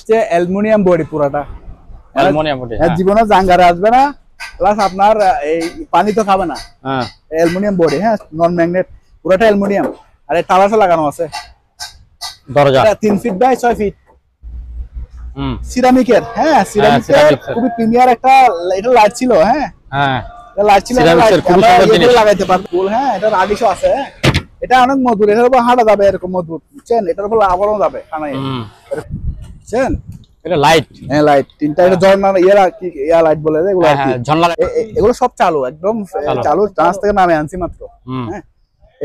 হচ্ছে aluminium body পুরাটা। Aluminium body, জীবনে জাঙ্গারে আসবে না, প্লাস আপনার এই পানি তো খাবে না। হ্যাঁ, অ্যালুমিনিয়াম বডি, হ্যাঁ, নন ম্যাগনেট, পুরাটা অ্যালুমিনিয়াম। আর এই টালাসা লাগানো আছে দরজা 3 ফিট বাই 6 ফিট, সিরামিকের। হ্যাঁ, সিরামিকের খুবই প্রিমিয়ার একটা এটা লাইট ছিল। হ্যাঁ হ্যাঁ, এটা লাইট ছিল, লাগাইতে পারবে ফুল। হ্যাঁ, এটা রাডিশও আছে। হ্যাঁ, এটা অনেক মজবুত, এটার উপর হাঁটা যাবে এরকম মজবুত, বুঝছেন? এটার উপর আবরণ যাবে কানায়, বুঝছেন? এটা লাইট, হ্যাঁ লাইট তিনটা, এটা ঝর্ণা ইয়া লাইট বলে এগুলো আর কি, এগুলো সব চালু, একদম চালু, ট্রান্স থেকে নামে আনছি মাত্র। হ্যাঁ,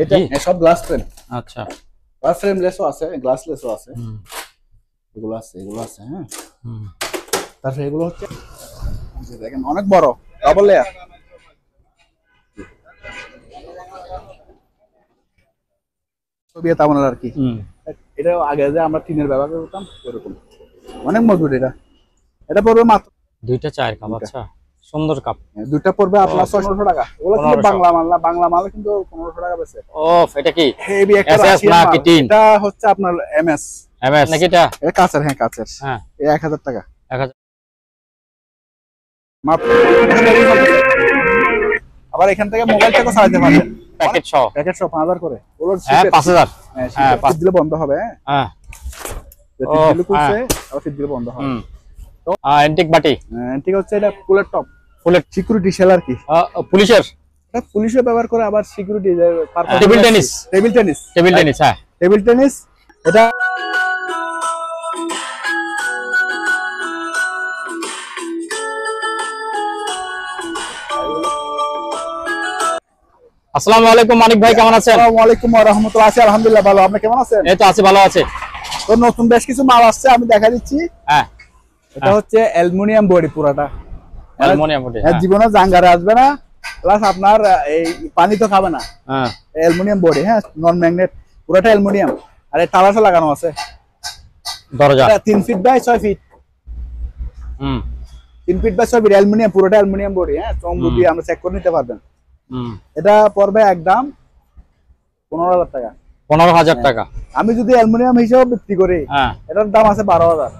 এটা সব গ্লাস ফ্রেম। আচ্ছা, গ্লাস ফ্রেম লেসও আছে, গ্লাস লেসও আছে, এগুলো আছে। হ্যাঁ, তারপরে এগুলো হচ্ছে দেখেন অনেক বড় ডাবল লেয়ার। ছবি তামাল আর কি। এটা আগে যে আমরা টিনের ব্যবহার করতাম এরকম, অনেক মজবুত। এটা পড়বে মাত্র দুইটা চায়ের কাপ। আচ্ছা, সুন্দর কাপ। দুইটা পড়বে আপনার 600 টাকা। ওগুলো কিন্তু বাংলা মাল না, বাংলা মাল কিন্তু 1500 টাকা বেচে। এটা কি হেভি একটা এসএস না কি টিন? এটা হচ্ছে আপনার এমএস নাকি এটা? এটা কাচের। হ্যাঁ, কাচের। হ্যাঁ, 1000 টাকা 1000 মাত্র। আবার এখান থেকে মোবাইল থেকে চালাতে পারবেন, প্যাকেট সহ 5000 করে। ওগুলো 5000। হ্যাঁ, ফিট দিলে বন্ধ হবে। হ্যাঁ, ফিট দিলে খুলছে, আবার ফিট দিলে বন্ধ হবে। তো অ্যান্টিক বাটি, অ্যান্টিক হচ্ছে এটা ফুলের টপ, ফুলের সিকিউরিটি সেল আর কি, পুলিশের। এটা পুলিশে ব্যবহার করে, আবার সিকিউরিটি পারপাস। Table tennis. হ্যাঁ, টেবিল টেনিস। এটা আসসালামু আলাইকুম মানিক ভাই, কেমন আছেন? আসসালামু আলাইকুম ওয়া রাহমাতুল্লাহ। আছি আলহামদুলিল্লাহ ভালো, আপনি কেমন আছেন? এই তো আছি, ভালো আছে। তো নতুন বেশ কিছু মাল আসছে, আমি দেখা দিচ্ছি। হ্যাঁ, এটা হচ্ছে অ্যালুমিনিয়াম বডি পুরাটা, অ্যালুমিনিয়াম বডি। জীবনে জাঙ্গারে আসবে না, প্লাস আপনার এই পানি তো খাবে না। হ্যাঁ, অ্যালুমিনিয়াম বডি, হ্যাঁ, নন ম্যাগনেট, পুরাটা অ্যালুমিনিয়াম। আর এই টালাসা লাগানো আছে দরজা 3 feet by 6 feet. 3 feet by 6 feet aluminium, পুরোটা অ্যালুমিনিয়াম বডি। হ্যাঁ, চমড়া দিয়ে আমরা চেক করে নিতে পারবেন। এটা পড়বে একদম 15000 টাকা। 15000 টাকা। আমি যদি অ্যালুমিনিয়াম হিসেবে বিক্রি করি, এটার দাম আছে 12000।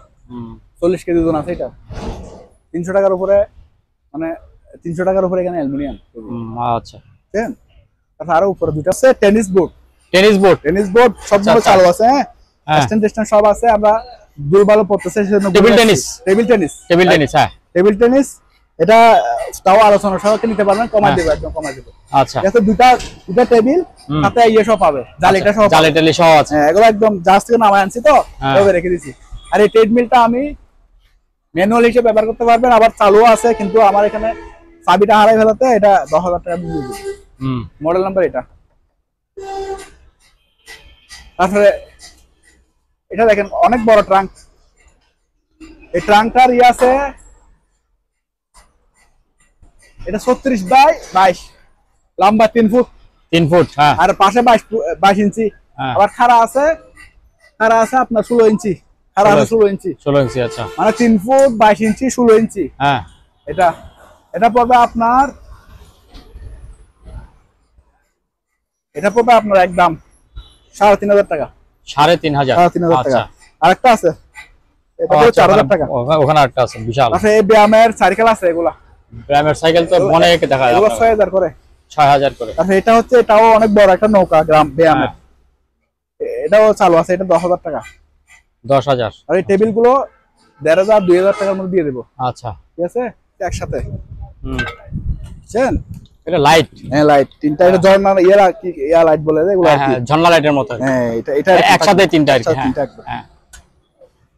40 কেজি ওজন আছে এটা। 300 টাকার উপরে, মানে 300 টাকার উপরে এখানে অ্যালুমিনিয়াম। আচ্ছা, বুঝছেন? তারপর আরো উপরে দুটো আছে টেনিস বোর্ড সবগুলো চালু আছে। হ্যাঁ, স্ট্যান্ড সব আছে। আমরা দুর্বল পড়তেছে সেজন্য টেবিল টেনিস। হ্যাঁ, টেবিল টেনিস। এটা তাও আলোচনা সবাইকে নিতে পারবেন, কমাই দেব, একদম কমাই দেব। আচ্ছা, এটা দুটা টেবিল সাথে ইয়ে সব পাবে, জালিটা সব, জালি সব আছে। হ্যাঁ, এগুলো একদম জাস্ট থেকে নামায় আনছি তো, তবে রেখে দিছি। আর এই ট্রেডমিলটা আমি ম্যানুয়াল হিসেবে ব্যবহার করতে পারবেন, আবার চালু আছে, কিন্তু আমার এখানে চাবিটা হারাই ফেলাতে এটা 10000 টাকা দিয়ে দিই। মডেল নাম্বার এটা। তারপরে এটা দেখেন অনেক বড় ট্রাঙ্ক। এই ট্রাঙ্কটার ইয়ে আছে, এটা 36 বাই 22, লম্বা 3 ফুট। হ্যাঁ, আর পাশে 22 ইঞ্চি। আবার খাড়া আছে আপনার 16 ইঞ্চি। খাড়া আছে 16 ইঞ্চি। আচ্ছা, মানে 3 ফুট 22 ইঞ্চি 16 ইঞ্চি। হ্যাঁ, এটা পড়বে আপনার একদম 3500 টাকা। 3500 টাকা। আরেকটা আছে, এটা 4000 টাকা। ওখানে আরেকটা আছে বিশাল। আচ্ছা, এই ব্যায়ামের সাইকেল আছে, এগুলা ব্যায়ামের সাইকেল তো অনেক দেখা যায়, এগুলো 6000 করে। 6000 করে। আচ্ছা, এটা হচ্ছে, এটাও অনেক বড় একটা নৌকা গ্রাম ব্যায়ামের। এটাও চালু আছে, এটা 10000 টাকা। 10000। আর এই টেবিল গুলো 1500 2000 টাকার মধ্যে দিয়ে দেবো। আচ্ছা, ঠিক আছে, একসাথে। বুঝছেন? এটা লাইট। হ্যাঁ, লাইট তিনটা, এটা ঝর্ণা ইয়া লাইট বলে এগুলো আর কি, ঝর্ণা লাইটের মতো। হ্যাঁ, এটা একসাথে তিনটা আর কি। হ্যাঁ,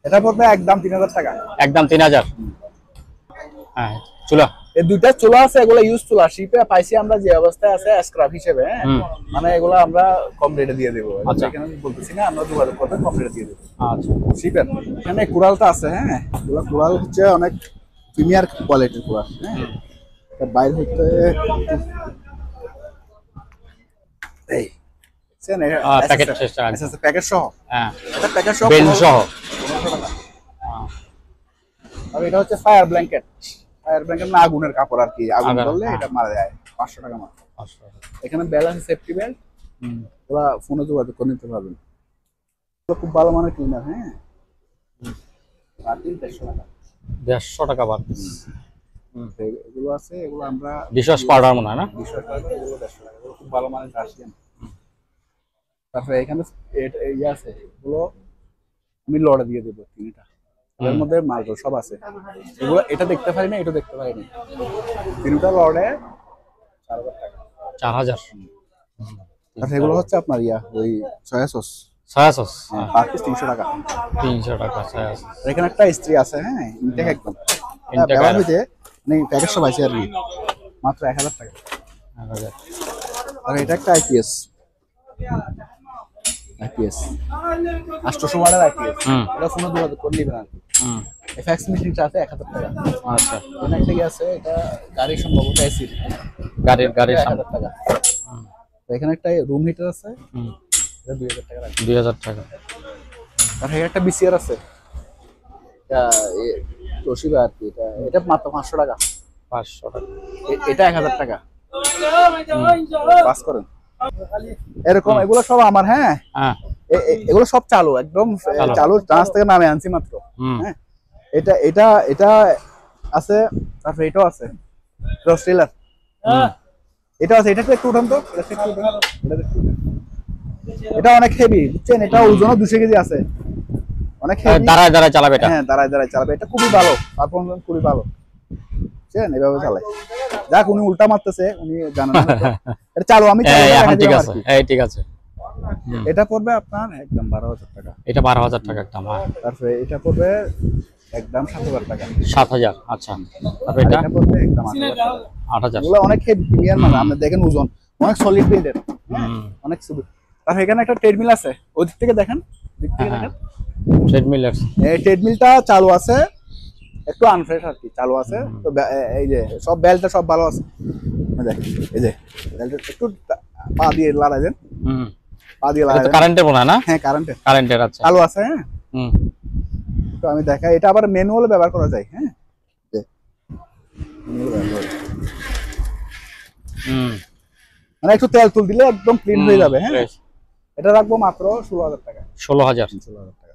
এটা পড়বে একদম 3000 টাকা। একদম 3000। হ্যাঁ, চুলা, এই দুইটা চুলা আছে, এগুলো ইউজ চুলা, শিপে পাইছি আমরা যে অবস্থায় আছে স্ক্র্যাপ হিসেবে। হ্যাঁ, মানে এগুলো আমরা কম রেটে দিয়ে দেবো। আচ্ছা, এখানে বলতেছি না, আমরা যোগাযোগ করতে কম রেটে দিয়ে দেবো। আচ্ছা, শিপের এখানে কুড়ালটা আছে। হ্যাঁ, কুড়াল হচ্ছে অনেক প্রিমিয়ার কোয়ালিটির কুড়াল। হ্যাঁ, বাইরে হচ্ছে এই প্যাকেট সহ। হ্যাঁ, এটা প্যাকেট সহ, বেল সহ। আর এটা হচ্ছে ফায়ার ব্ল্যাঙ্কেট না, আগুনের কাপড় আর কি, আগুন ধরলে এটা মারা যায়। 500 টাকা মাত্র। এখানে ব্যালেন্স সেফটি বেল্ট, ওরা ফোনে যোগাযোগ করে নিতে পারবেন। খুব ভালো মানের ক্লিনার। হ্যাঁ, পার পিস 150 টাকা। 150 টাকা পার পিস। এগুলো আছে, এগুলো আমরা ডিশওয়াশ পাউডার মনে হয় না? ডিশওয়াশ পাউডার, এগুলো 150 টাকা। এগুলো খুব ভালো মানের রাশিয়ান। তারপরে এখানে ইয়ে আছে, এগুলো আমি লড়ে দিয়ে দেবো 3টা। এর মধ্যে মালটো সব আছে। এগুলো এটা দেখতে পারি না, এটা দেখতে পারি না। 3টা লড়ে 4000 টাকা। 4000। আচ্ছা, এগুলো হচ্ছে আপনার ওই soya sauce. Soya sauce per piece 300 টাকা। 300 টাকা সয়া সস। এখানে একটা স্ত্রী আছে, হ্যাঁ, ইনটেক একদম ইনটেক ব্যবহার হইতে মানে প্যাকেট সব আছে আর কি, মাত্র 1000 টাকা। 1000। আর এটা একটা আইপিএস 800 ওয়াটের আইপিএস। এটা ফোনে যোগাযোগ করে নেবেন আর কি। এফএক্স মিটারটা আছে 1000 টাকা। আচ্ছা, এখানে একটা কি আছে, এটা গাড়ি সম্ভবত এসি, গাড়ির 1000 টাকা। তো এখানে একটা রুম হিটার আছে, এটা 2000 টাকা লাগবে। 2000 টাকা। আর এখানে একটা বিসিআর আছে, এটা তোশিবা আর কি, এটা মাত্র 500 টাকা। 500 টাকা। এটা 1000 টাকা। পাস করেন এরকম, এগুলো সব আমার। হ্যাঁ, এগুলো সব চালু, একদম চালু, ট্রান্স থেকে নামে আনছি মাত্র। হ্যাঁ, এটা এটা এটা আছে, তারপরে এটাও আছে রস্টেলার। এটা আছে, এটা একটু উঠান তো, এটা অনেক হেভি, বুঝছেন? এটা ওজনও 200 কেজি আছে, অনেক হেভি। দাঁড়ায় দাঁড়ায় চালাবে এটা? হ্যাঁ, দাঁড়ায় দাঁড়ায় চালাবে। এটা খুবই ভালো, পারফরম্যান্স খুবই ভালো, বুঝছেন? এভাবে চালায়। যাক, উনি উল্টা মারতেছে, উনি জানেন না। এটা চালু, আমি ঠিক আছে, ঠিক আছে। এটা পড়বে আপনার একদম 12000 টাকা। এটা 12000 টাকা একদম। তারপরে এটা পড়বে একদম 7000 টাকা। 7000। আচ্ছা, তারপরে এটা পড়বে একদম 8000। এগুলো অনেক হেভি প্রিমিয়ার মাল, আপনি দেখেন ওজন অনেক সলিড বিল্ডের, অনেক সুবিধা। তারপরে এখানে একটা ট্রেডমিল আছে, ওই দিক থেকে দেখেন, দিক থেকে দেখেন ট্রেডমিল আছে। এই ট্রেডমিলটা চালু আছে, একটু আনফ্রেশ আর কি, চালু আছে। তো এই যে সব বেল্টটা সব ভালো আছে, দেখেন এই যে বেল্টটা একটু পা দিয়ে লাগাই দেন, পা দিয়ে লাগাই দেন। কারেন্টের মনে হয় না? হ্যাঁ, কারেন্টের। আচ্ছা, চালু আছে। হ্যাঁ, তো আমি দেখাই, এটা আবার ম্যানুয়াল ব্যবহার করা যায়। হ্যাঁ, মানে একটু তেল তুল দিলে একদম ক্লিন হয়ে যাবে। হ্যাঁ, এটা রাখবো মাত্র 16000 টাকা। 16000 টাকা।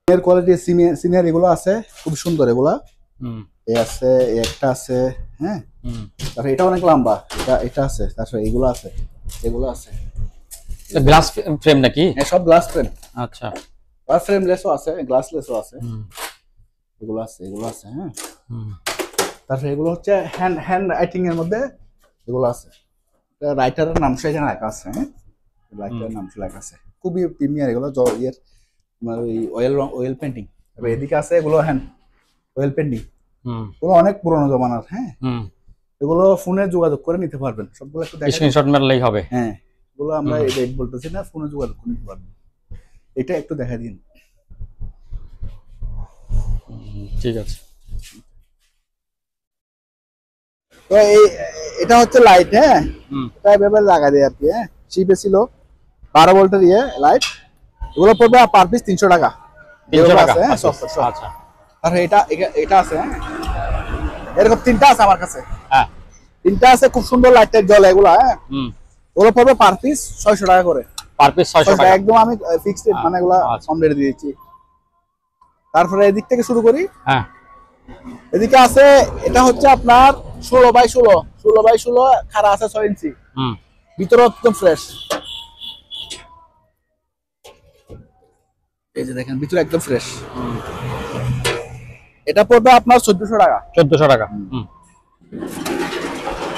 এর কোয়ালিটি সিনিয়র এগুলো আছে, খুব সুন্দর এগুলা। এই আছে, একটা আছে। হ্যাঁ, তারপরে এটা অনেক লম্বা, এটা আছে। তারপরে এগুলো আছে, এগুলো আছে। গ্লাস ফ্রেম নাকি? হ্যাঁ, সব গ্লাস ফ্রেম। আচ্ছা, গ্লাস ফ্রেম লেসও আছে, গ্লাস লেসও আছে। এগুলো আছে, এগুলো আছে। হ্যাঁ, তারপরে এগুলো হচ্ছে হ্যান্ড রাইটিং এর মধ্যে এগুলো আছে। রাইটারের নাম সেখানে লেখা আছে। হ্যাঁ, রাইটারের নাম লেখা আছে, খুবই প্রিমিয়ার এগুলো। ইয়ের ওই অয়েল পেন্টিং। তারপরে এদিকে আছে এগুলো হ্যান্ড অয়েল পেন্টিং, এগুলো অনেক পুরনো জমানার। হ্যাঁ, এগুলো ফোনে যোগাযোগ করে নিতে পারবেন, সবগুলো একটু দেখেন, স্ক্রিনশট মারলেই হবে। হ্যাঁ, এগুলো আমরা রেট বলতেছি না, ফোনে যোগাযোগ করে নিতে পারবেন। এটা একটু দেখা দিন। ঠিক আছে। তো এটা হচ্ছে লাইট। হ্যাঁ, এটা এভাবে লাগা দেয় আর কি। হ্যাঁ, চিপে ছিল 12 ভোল্টের লাইট। এগুলো পড়বে পার পিস 300 টাকা। 300 টাকা। আচ্ছা, আর এটা আছে। হ্যাঁ, এরকম 3টা আছে আমার কাছে। হ্যাঁ, 3টা আছে, খুব সুন্দর লাইটের জ্বলে এগুলা। হ্যাঁ, ওগুলো পড়বে পার পিস 600 টাকা করে। পার পিস 600 টাকা একদম, আমি ফিক্সড রেট, মানে এগুলা কম রেটে দিয়েছি। তারপরে এদিক থেকে শুরু করি। হ্যাঁ, এদিকে আছে, এটা হচ্ছে আপনার 16x16 খাড়া আছে 6 ইঞ্চি, ভিতরে একদম ফ্রেশ। এই যে দেখেন, ভিতরে একদম ফ্রেশ। এটা পড়বে আপনার 1400 টাকা। 1400 টাকা।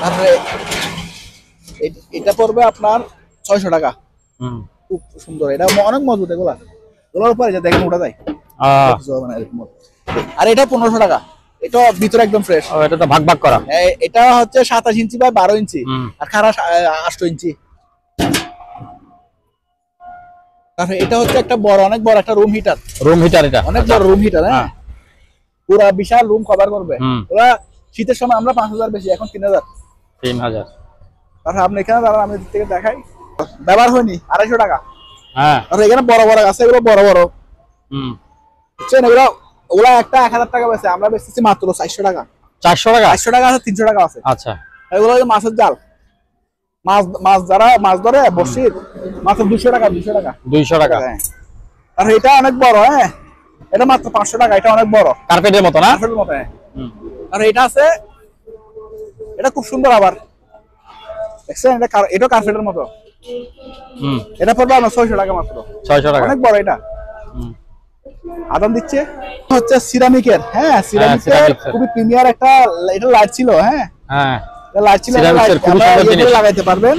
তারপরে এটা পড়বে আপনার 600 টাকা। খুব সুন্দর, এটা অনেক মজবুত। এগুলোর উপরে যে দেখেন ওটা যায়। আর এটা 1500 টাকা। এটা ভিতরে একদম ফ্রেশ। এটা তো ভাগ ভাগ করা। এটা হচ্ছে 27 ইঞ্চি বাই 12 ইঞ্চি, আর খাড়া 8 ইঞ্চি। তারপরে এটা হচ্ছে একটা বড়, অনেক বড় একটা রুম হিটার। এটা অনেক বড় রুম হিটার। হ্যাঁ, পুরো বিশাল রুম কভার করবে। ওরা শীতের সময় আমরা 5000 বেশি, এখন 3000। তারপরে আপনি এখানে দাঁড়ান, আমি দিক থেকে দেখাই। ব্যবহার হয়নি, 250 টাকা। হ্যাঁ, আর এখানে বড় বড় আছে, এগুলো বড় বড়। বুঝছেন, ওগুলা একটা 1000 টাকা বেচে, আমরা বেচতেছি মাত্র 400 টাকা। 400 টাকা? 400 টাকা আছে, 300 টাকা আছে। আচ্ছা, এগুলো মাছের জাল। মাছ ধরে বসির মাত্র 200 টাকা 200 টাকা 200 টাকা। আর এটা অনেক বড়, হ্যাঁ এটা মাত্র 500 টাকা। এটা অনেক বড়, কার্পেটের মতো না? কার্পেটের মতো, হ্যাঁ। আর এটা আছে, এটা খুব সুন্দর আবার, দেখছেন? এটা কার্পেটের মতো। এটা পড়বে আপনার 600 টাকা মাত্র। 600 টাকা, অনেক বড়। এটা আদান দিচ্ছে হচ্ছে সিরামিকের, হ্যাঁ সিরামিকের খুবই প্রিমিয়ার একটা, এটা লাইট ছিল, হ্যাঁ লাইট ছিল, লাগাইতে পারবেন।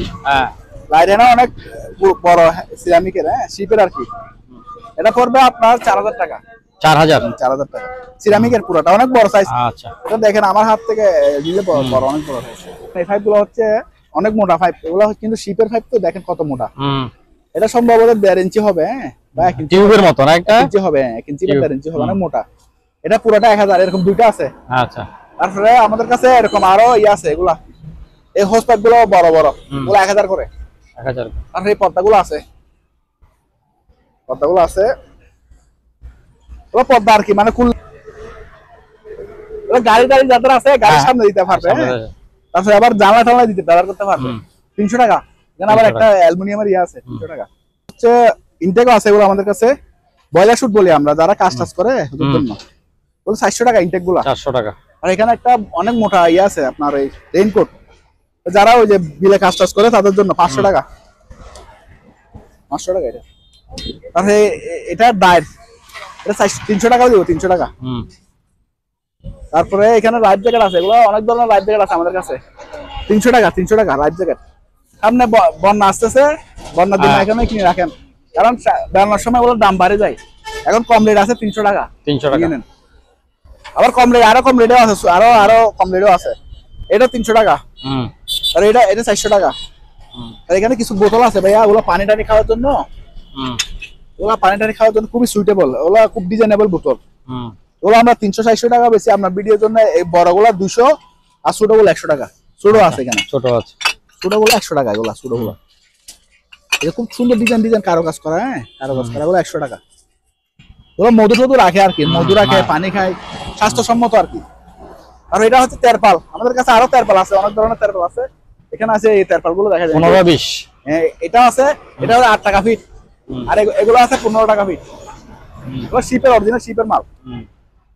লাইট এনা অনেক বড় সিরামিকের, হ্যাঁ শিপের আর কি। এটা পড়বে আপনার 4000 টাকা। 4000 টাকা সিরামিকের, পুরোটা অনেক বড় সাইজ। আচ্ছা, এটা দেখেন আমার হাত থেকে দিলে বড়, অনেক বড় সাইজ। এই পাইপগুলো হচ্ছে অনেক মোটা পাইপ, এগুলো কিন্তু শিপের পাইপ, তো দেখেন কত মোটা। এটা সম্ভবত 1.5 ইঞ্চি হবে, হ্যাঁ টিউবের মতো না, একটা ইঞ্চি হবে, 1 ইঞ্চি বা 1.5 ইঞ্চি হবে, অনেক মোটা। এটা পুরোটা 1000, এরকম দুইটা আছে। আচ্ছা, তারপরে আমাদের কাছে এরকম আরো আছে, এগুলা এই হোস পাইপ গুলো বড় বড়, এগুলো 1000 করে, 1000। আর এই পর্দাগুলো আছে, পর্দাগুলো আছে, ওগুলো পর্দা আর কি, মানে কুল গাড়ি যাদের আছে গাড়ির সামনে দিতে পারবে। তারপরে আবার জানলা টানলা দিতে ব্যবহার করতে পারবে। 300 টাকা। এখানে আবার একটা অ্যালুমিনিয়ামের আছে, 300 টাকা। হচ্ছে ইনটেকও আছে এগুলো আমাদের কাছে, বয়লার শুট বলি আমরা, যারা কাজ টাজ করে ওদের জন্য। ওগুলো 400 টাকা ইনটেক গুলো, 400 টাকা। আর এখানে একটা অনেক মোটা আছে আপনার, ওই রেইনকোট, যারা ওই যে বিলে কাজ টাজ করে তাদের জন্য 500 টাকা, 500 টাকা। এটা তারপরে এটা ডায়ের, এটা 300 টাকা দিব, 300 টাকা। তারপরে এখানে লাইফ জ্যাকেট আছে, এগুলো অনেক ধরনের লাইফ জ্যাকেট আছে আমাদের কাছে, 300 টাকা, 300 টাকা লাইফ জ্যাকেট। সামনে বন্যা আসতেছে, বন্যার দিন এখানে কিনে রাখেন, কারণ বন্যার সময় ওগুলোর দাম বাড়ে যায়। এখন কম রেট আছে, 300 টাকা, 300 টাকা নেন। আবার কম রেট, আরো কম রেটও আছে, আরো কম রেটও আছে। এটা 300 টাকা। আর এটা 400 টাকা। আর এখানে কিছু বোতল আছে ভাইয়া, ওগুলো পানি টানি খাওয়ার জন্য, ওগুলো পানি টানি খাওয়ার জন্য খুবই সুইটেবল, ওগুলো খুব ডিজাইনেবল বোতল। ওগুলো আমরা 300-400 টাকা বেশি, আপনার ভিডিওর জন্য এই বড়গুলা 200 আর ছোটগুলো 100 টাকা। ছোট আছে এখানে, ছোট আছে, ছোটগুলো 100 টাকা। এগুলো ছোটগুলো, এটা খুব সুন্দর ডিজাইন কারো কাজ করা, হ্যাঁ কারো কাজ করা, এগুলো 100 টাকা। ওগুলো মধু টধু রাখে আর কি, মধু রাখে, পানি খায়, স্বাস্থ্যসম্মত আর কি। আর এটা হচ্ছে তেরপাল, আমাদের কাছে আরো তেরপাল আছে, অনেক ধরনের তেরপাল আছে। এখানে আছে এই তেরপাল গুলো, দেখা যায় 15-20। হ্যাঁ এটা আছে, এটা হলো 8 টাকা ফিট। আর এগুলো আছে 15 টাকা ফিট। এগুলো শিপের, অরিজিনাল শিপের মাল।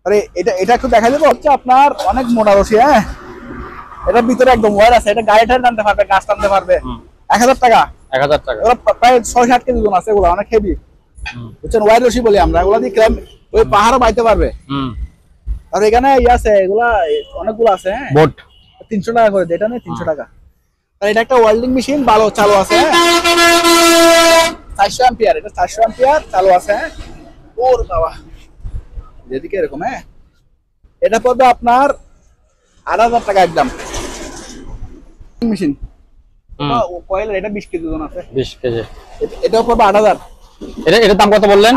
আরে এটা একটু দেখা যাবে, হচ্ছে আপনার অনেক মোটা রশি, হ্যাঁ এটার ভিতরে একদম ওয়্যার আছে, এটা গাড়ি টাড়ি টানতে পারবে, গাছ টানতে পারবে। 1000 টাকা, 1000 টাকা। ওরা প্রায় 6-7 কেজি ওজন আছে, এগুলো অনেক হেভি, বুঝছেন? ওয়্যার রশি বলি আমরা, এগুলো দিয়ে ওই পাহাড়ও বাইতে পারবে। আর এখানে আছে, এগুলা অনেকগুলো আছে, হ্যাঁ বোট 300 টাকা করে, এটা নেই 300 টাকা। আর এটা একটা ওয়েল্ডিং মেশিন ভালো চালু আছে, 400 অ্যাম্পিয়ার, এটা 400 অ্যাম্পিয়ার চালু আছে, হ্যাঁ। ওর বাবা যেদিকে এরকম, হ্যাঁ এটা পড়বে আপনার 8000 টাকা একদম মেশিন। কয়েলের এটা 20 কেজি ওজন আছে, 20 কেজি। এটাও পড়বে 8000। এটার দাম কত বললেন?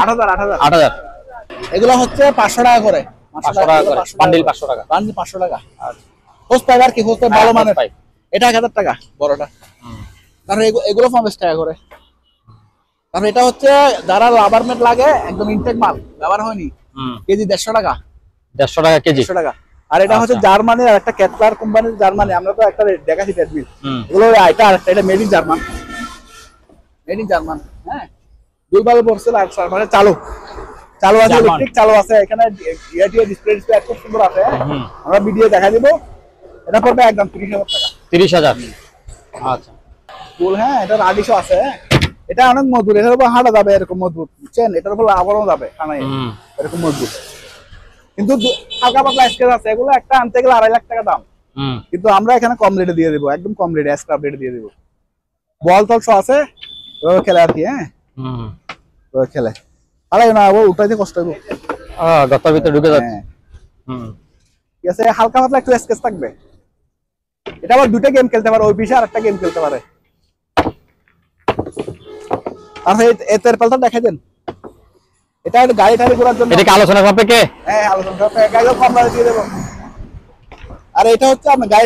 8000। এগুলো হচ্ছে 500 টাকা করে, 500 টাকা করে বান্ডিল, 500 টাকা বান্ডিল, 500 টাকা। আচ্ছা, হোস পাইপ আর কি, হোস পাইপ ভালো মানের পাইপ, এটা 1000 টাকা বড়টা। কারণ এগুলো 50 টাকা করে। কারণ এটা হচ্ছে যারা রাবার মেট লাগে, একদম ইনটেক মাল, ব্যবহার হয়নি, কেজি 150 টাকা, 150 টাকা কেজি, 150 টাকা। আর এটা হচ্ছে জার্মানির, আর একটা ক্যাটলার কোম্পানির, জার্মানি। আমরা তো একটা দেখাচ্ছি ট্রেডমিল, এগুলো এটা made in German, made in German, হ্যাঁ দুইভাবে পড়ছে। আর মানে চালু আছে, ইলেকট্রিক চালু আছে। এখানে ডিসপ্লে খুব সুন্দর আছে, আমরা ভিডিও দেখা দিব। এটা পড়বে একদম 30,000 টাকা, 30,000। আচ্ছা ফুল, হ্যাঁ এটা রাডিশও আছে, এটা অনেক মজবুত, এটার উপর হাঁটা যাবে, এরকম মজবুত, বুঝছেন? এটার উপর আবরণ যাবে খানায়, এরকম মজবুত। কিন্তু হালকা পাতলা স্কেচ আছে, এগুলো একটা আনতে গেলে 2.5 লাখ টাকা দাম। কিন্তু আমরা এখানে কম রেটে দিয়ে দেবো, একদম কম রেটে, স্ক্র্যাপ রেটে দিয়ে দেবো। বল টল সব আছে, ওই খেলে আর কি, হ্যাঁ ওই খেলে আলাই না, ও উঠাইতে কষ্ট হইব, গর্তের ভিতরে ঢুকে যাচ্ছে। ঠিক আছে, হালকা পাতলা একটু স্কেচ থাকবে। এটা আবার দুটো গেম খেলতে পারে, ওই পিছে আর একটা গেম খেলতে পারে। আর এই তেরপালটা দেখাই দেন, এটা গাড়ি টাড়ি ঘোরার জন্য। এটা কি আলোচনা সাপেক্ষে? হ্যাঁ আলোচনা সাপেক্ষে, গাড়িও কম দামে দিয়ে দেব। আর এটা হচ্ছে আপনি গাড়ি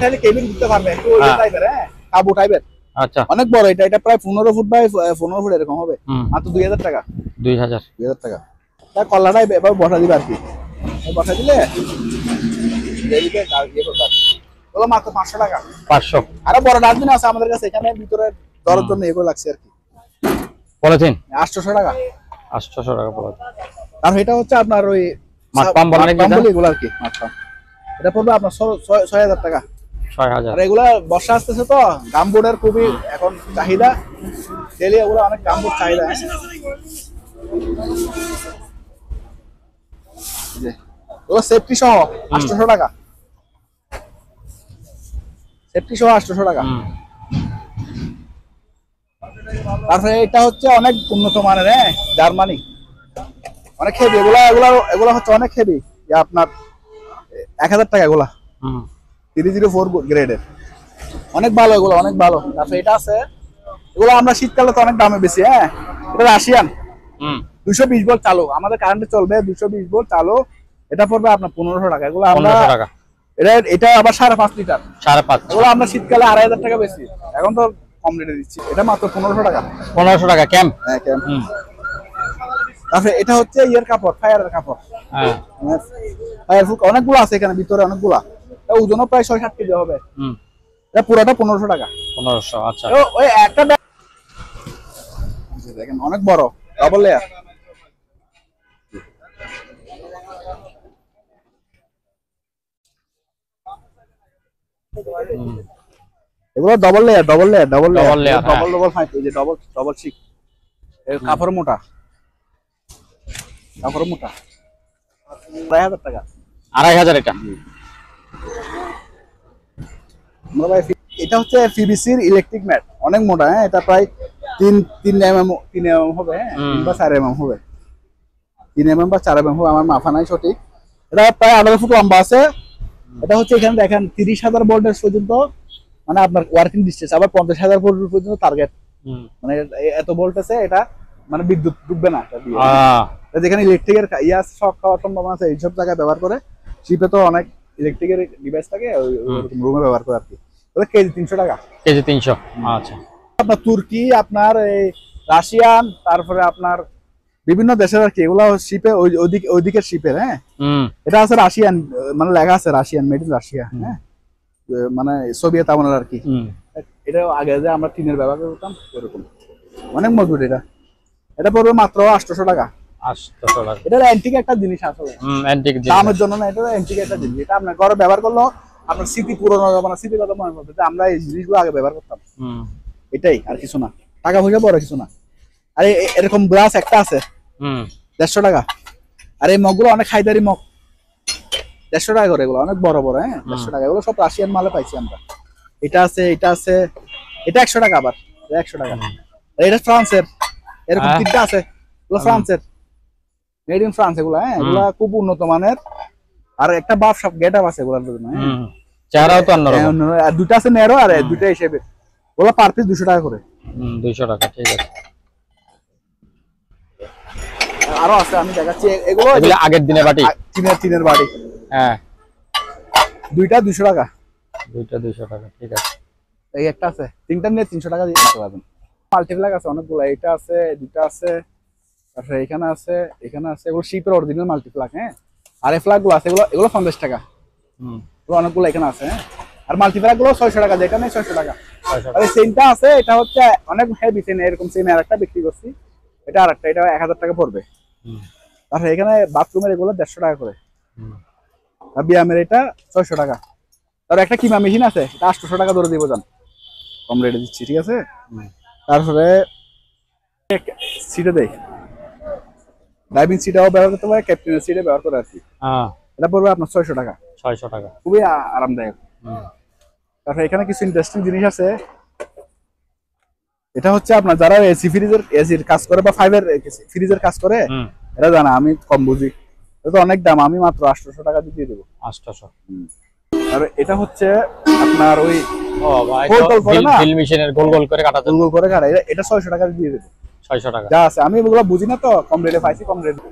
টাড়ি কেবিন দিতে পারবে, একটু ওই টাইপের, হ্যাঁ কাবু টাইপের। আচ্ছা, অনেক বড় এটা, এটা প্রায় 15 ফুট বাই 15 ফুট এরকম হবে, মাত্র 2000 টাকা। 2000 টাকা। তার কল্লাটাই এবার বসা দিবে আর কি, বসা দিলে এদিকে ইয়ে করতে ওগুলো মাত্র 500 টাকা। 500। আরো বড় ডাস্টবিন আছে আমাদের কাছে, এখানে ভিতরে দরের জন্য এগুলো লাগছে আর কি। পলিথিন 800 টাকা। 800 টাকা পলিথিন। আর এটা হচ্ছে আপনার ওই মাঠপাম বলে নাকি এটা? এগুলো আর কি মাঠপাম। এটা পড়বে আপনার 6000 টাকা। 6000। আর এগুলা বর্ষা আসতেছে তো, গামবুটের খুবই এখন চাহিদা, ডেলি এগুলো অনেক গামবুট চাহিদা। ওগুলো সেফটি সহ 800 টাকা। সেফটি সহ 800 টাকা। তারপরে এটা হচ্ছে অনেক উন্নত মানের, হ্যাঁ, জার্মানি, অনেক হেভি এগুলা। এগুলা হচ্ছে অনেক হেভি, আপনার 1000 টাকা এগুলা। 304 গ্রেডের, অনেক ভালো এগুলো, অনেক ভালো। তারপরে এটা আছে, এগুলো আমরা শীতকালে তো অনেক দামে বেশি, হ্যাঁ, এটা রাশিয়ান 220 ভোল্ট চালু, আমাদের কারেন্টে চলবে 220 ভোল্ট চালু। এটা পড়বে আপনার 1500 টাকা। এগুলো আমরা 1500 টাকা। এটা আবার 5.5 লিটার। 5.5। এগুলো আমরা শীতকালে 2500 টাকা বেশি, এখন তো কম রেটে দিচ্ছি। এটা মাত্র 1500 টাকা। 1500 টাকা ক্যাম্প। হ্যাঁ, ক্যাম্প। তারপরে এটা হচ্ছে ইয়ের কাপড়, ফায়ারের কাপড়। হ্যাঁ, ফায়ার ফুক অনেকগুলো আছে এখানে ভিতরে, অনেকগুলা। ওজনও প্রায় 6-7 কেজি হবে। এটা পুরোটা 1500 টাকা। 1500। আচ্ছা। ওই একটা দেখেন অনেক বড়, ডাবল লেয়ার। এগুলো double layer, double layer, double layer, double fight, এই যে ডবল শিক। কাপড় মোটা, কাপড় মোটা। 2500 টাকা। 2500 এটা। এটা হচ্ছে পিভিসির ইলেকট্রিক ম্যাট, অনেক মোটা, হ্যাঁ, এটা প্রায় 3 mm হবে, হ্যাঁ, 3 বা 4 mm হবে, 3 mm বা 4 mm হবে, আমার মাথা নাই সঠিক। এটা প্রায় 18 ফুট লম্বা আছে। এটা হচ্ছে এখানে দেখেন 30,000 ভোল্টেজ পর্যন্ত, মানে আপনার ওয়ার্কিং ডিসটেন্স, আবার 50,000 ভোল্ট পর্যন্ত টার্গেট, মানে এত ভোল্টেজে এটা মানে বিদ্যুৎ ডুববে না এটা দিয়ে। যেখানে ইলেকট্রিকের শক খাওয়ার সম্ভাবনা আছে, এইসব জায়গায় ব্যবহার করে। শিপে তো অনেক ইলেকট্রিকের ডিভাইস থাকে, ওই রুমে ব্যবহার করে আর কি। ওটা কেজি 300 টাকা। কেজি 300। আচ্ছা। আপনার তুর্কি, আপনার এই রাশিয়ান, তারপরে আপনার বিভিন্ন দেশের আর কি, এগুলো শিপে ওইদিকে শিপের, হ্যাঁ। এটা আছে রাশিয়ান, মানে লেখা আছে রাশিয়ান, মেড ইন রাশিয়া, হ্যাঁ, মানে সোভিয়েত আমলের আর কি। এটা আগে যে আমরা টিনের ব্যবহার করতাম এরকম, অনেক মজবুত এটা। এটা পড়বে মাত্র 800 টাকা। 800 টাকা। এটা অ্যান্টিক একটা জিনিস আসলে, অ্যান্টিক জিনিস দামের জন্য না, এটা অ্যান্টিক একটা জিনিস। এটা আপনার ঘরে ব্যবহার করলো, আপনার স্মৃতি পুরনো হবে না, স্মৃতি কথা মনে করতে যে আমরা এই জিনিসগুলো আগে ব্যবহার করতাম। এটাই, আর কিছু না, টাকা পয়সা বড় কিছু না। আর এরকম গ্লাস একটা আছে 150 টাকা। আর এই মগগুলো অনেক খাইদারি মগ, 150 টাকা করে। এগুলো অনেক বড় বড়, হ্যাঁ, 150 টাকা। এগুলো সব রাশিয়ান মালে পাইছি আমরা। এটা আছে, এটা আছে, এটা 100 টাকা আবার, 100 টাকা। এটা ফ্রান্সের, এরকম 3টা আছে, এগুলো ফ্রান্সের, মেড ইন ফ্রান্স এগুলো, হ্যাঁ, এগুলা খুব উন্নত মানের। আর একটা বাপ সব গেটআপ আছে এগুলোর জন্য, চেহারাও তো অন্যরকম। আর দুটো আছে নেরো, আর দুটো হিসেবে ওগুলো পার পিস 200 টাকা করে। 200 টাকা, ঠিক আছে। আরো আছে, আমি দেখাচ্ছি। এগুলো আগের দিনের বাটি, চীনের বাটি, হ্যাঁ, দুইটা 200 টাকা। দুইটা 200 টাকা, ঠিক আছে। এই একটা আছে, 3টা নিয়ে 300 টাকা দিয়ে দিতে পারবেন। মাল্টিপ্লাগ আছে অনেকগুলো, এটা আছে, দুইটা আছে, তারপরে এখানে আছে, এখানে আছে। এগুলো শিপের অরিজিনাল মাল্টিপ্লাগ, হ্যাঁ। আর এই ফ্ল্যাগ গুলো আছে, এগুলো 50 টাকা। অনেকগুলো এখানে আছে, হ্যাঁ। আর মাল্টিপ্লাগ গুলো 600 টাকা, যেটা নেই 600 টাকা। আর এই চেইনটা আছে, এটা হচ্ছে অনেক হেভি চেইন, এরকম চেইন আরেকটা বিক্রি করছি, এটা আরেকটা, এটা 1000 টাকা পড়বে। তারপরে এখানে বাথরুমের এগুলো 150 টাকা করে। আর বিয়ামের এটা 600 টাকা। আর একটা কিমা মেশিন আছে, এটা 800 টাকা ধরে দিব, যান, কম রেটে দিচ্ছি, ঠিক আছে। তারপরে সিটে দেয়, ড্রাইভিং সিটও ব্যবহার করতে পারে, ক্যাপ্টেনের সিটে ব্যবহার করে আর কি। এটা পড়বে আপনার 600 টাকা। 600 টাকা, খুবই আরামদায়ক। তারপরে এখানে কিছু ইন্টারেস্টিং জিনিস আছে। এটা হচ্ছে আপনার যারা এসি ফ্রিজের, এসির কাজ করে বা ফাইবার ফ্রিজের কাজ করে, এটা জানা, আমি কম বুঝি, এটা তো অনেক দাম, আমি মাত্র 800 টাকা দিয়ে দেবো। 800। আর এটা হচ্ছে আপনার ওই ড্রিল মেশিনের গোল গোল করে কাটা, গোল গোল করে কাটা, এটা 600 টাকা দিয়ে দেবো। 600 টাকা যা আছে, আমি এগুলো বুঝি না তো, কম রেটে পাইছি, কম রেটে।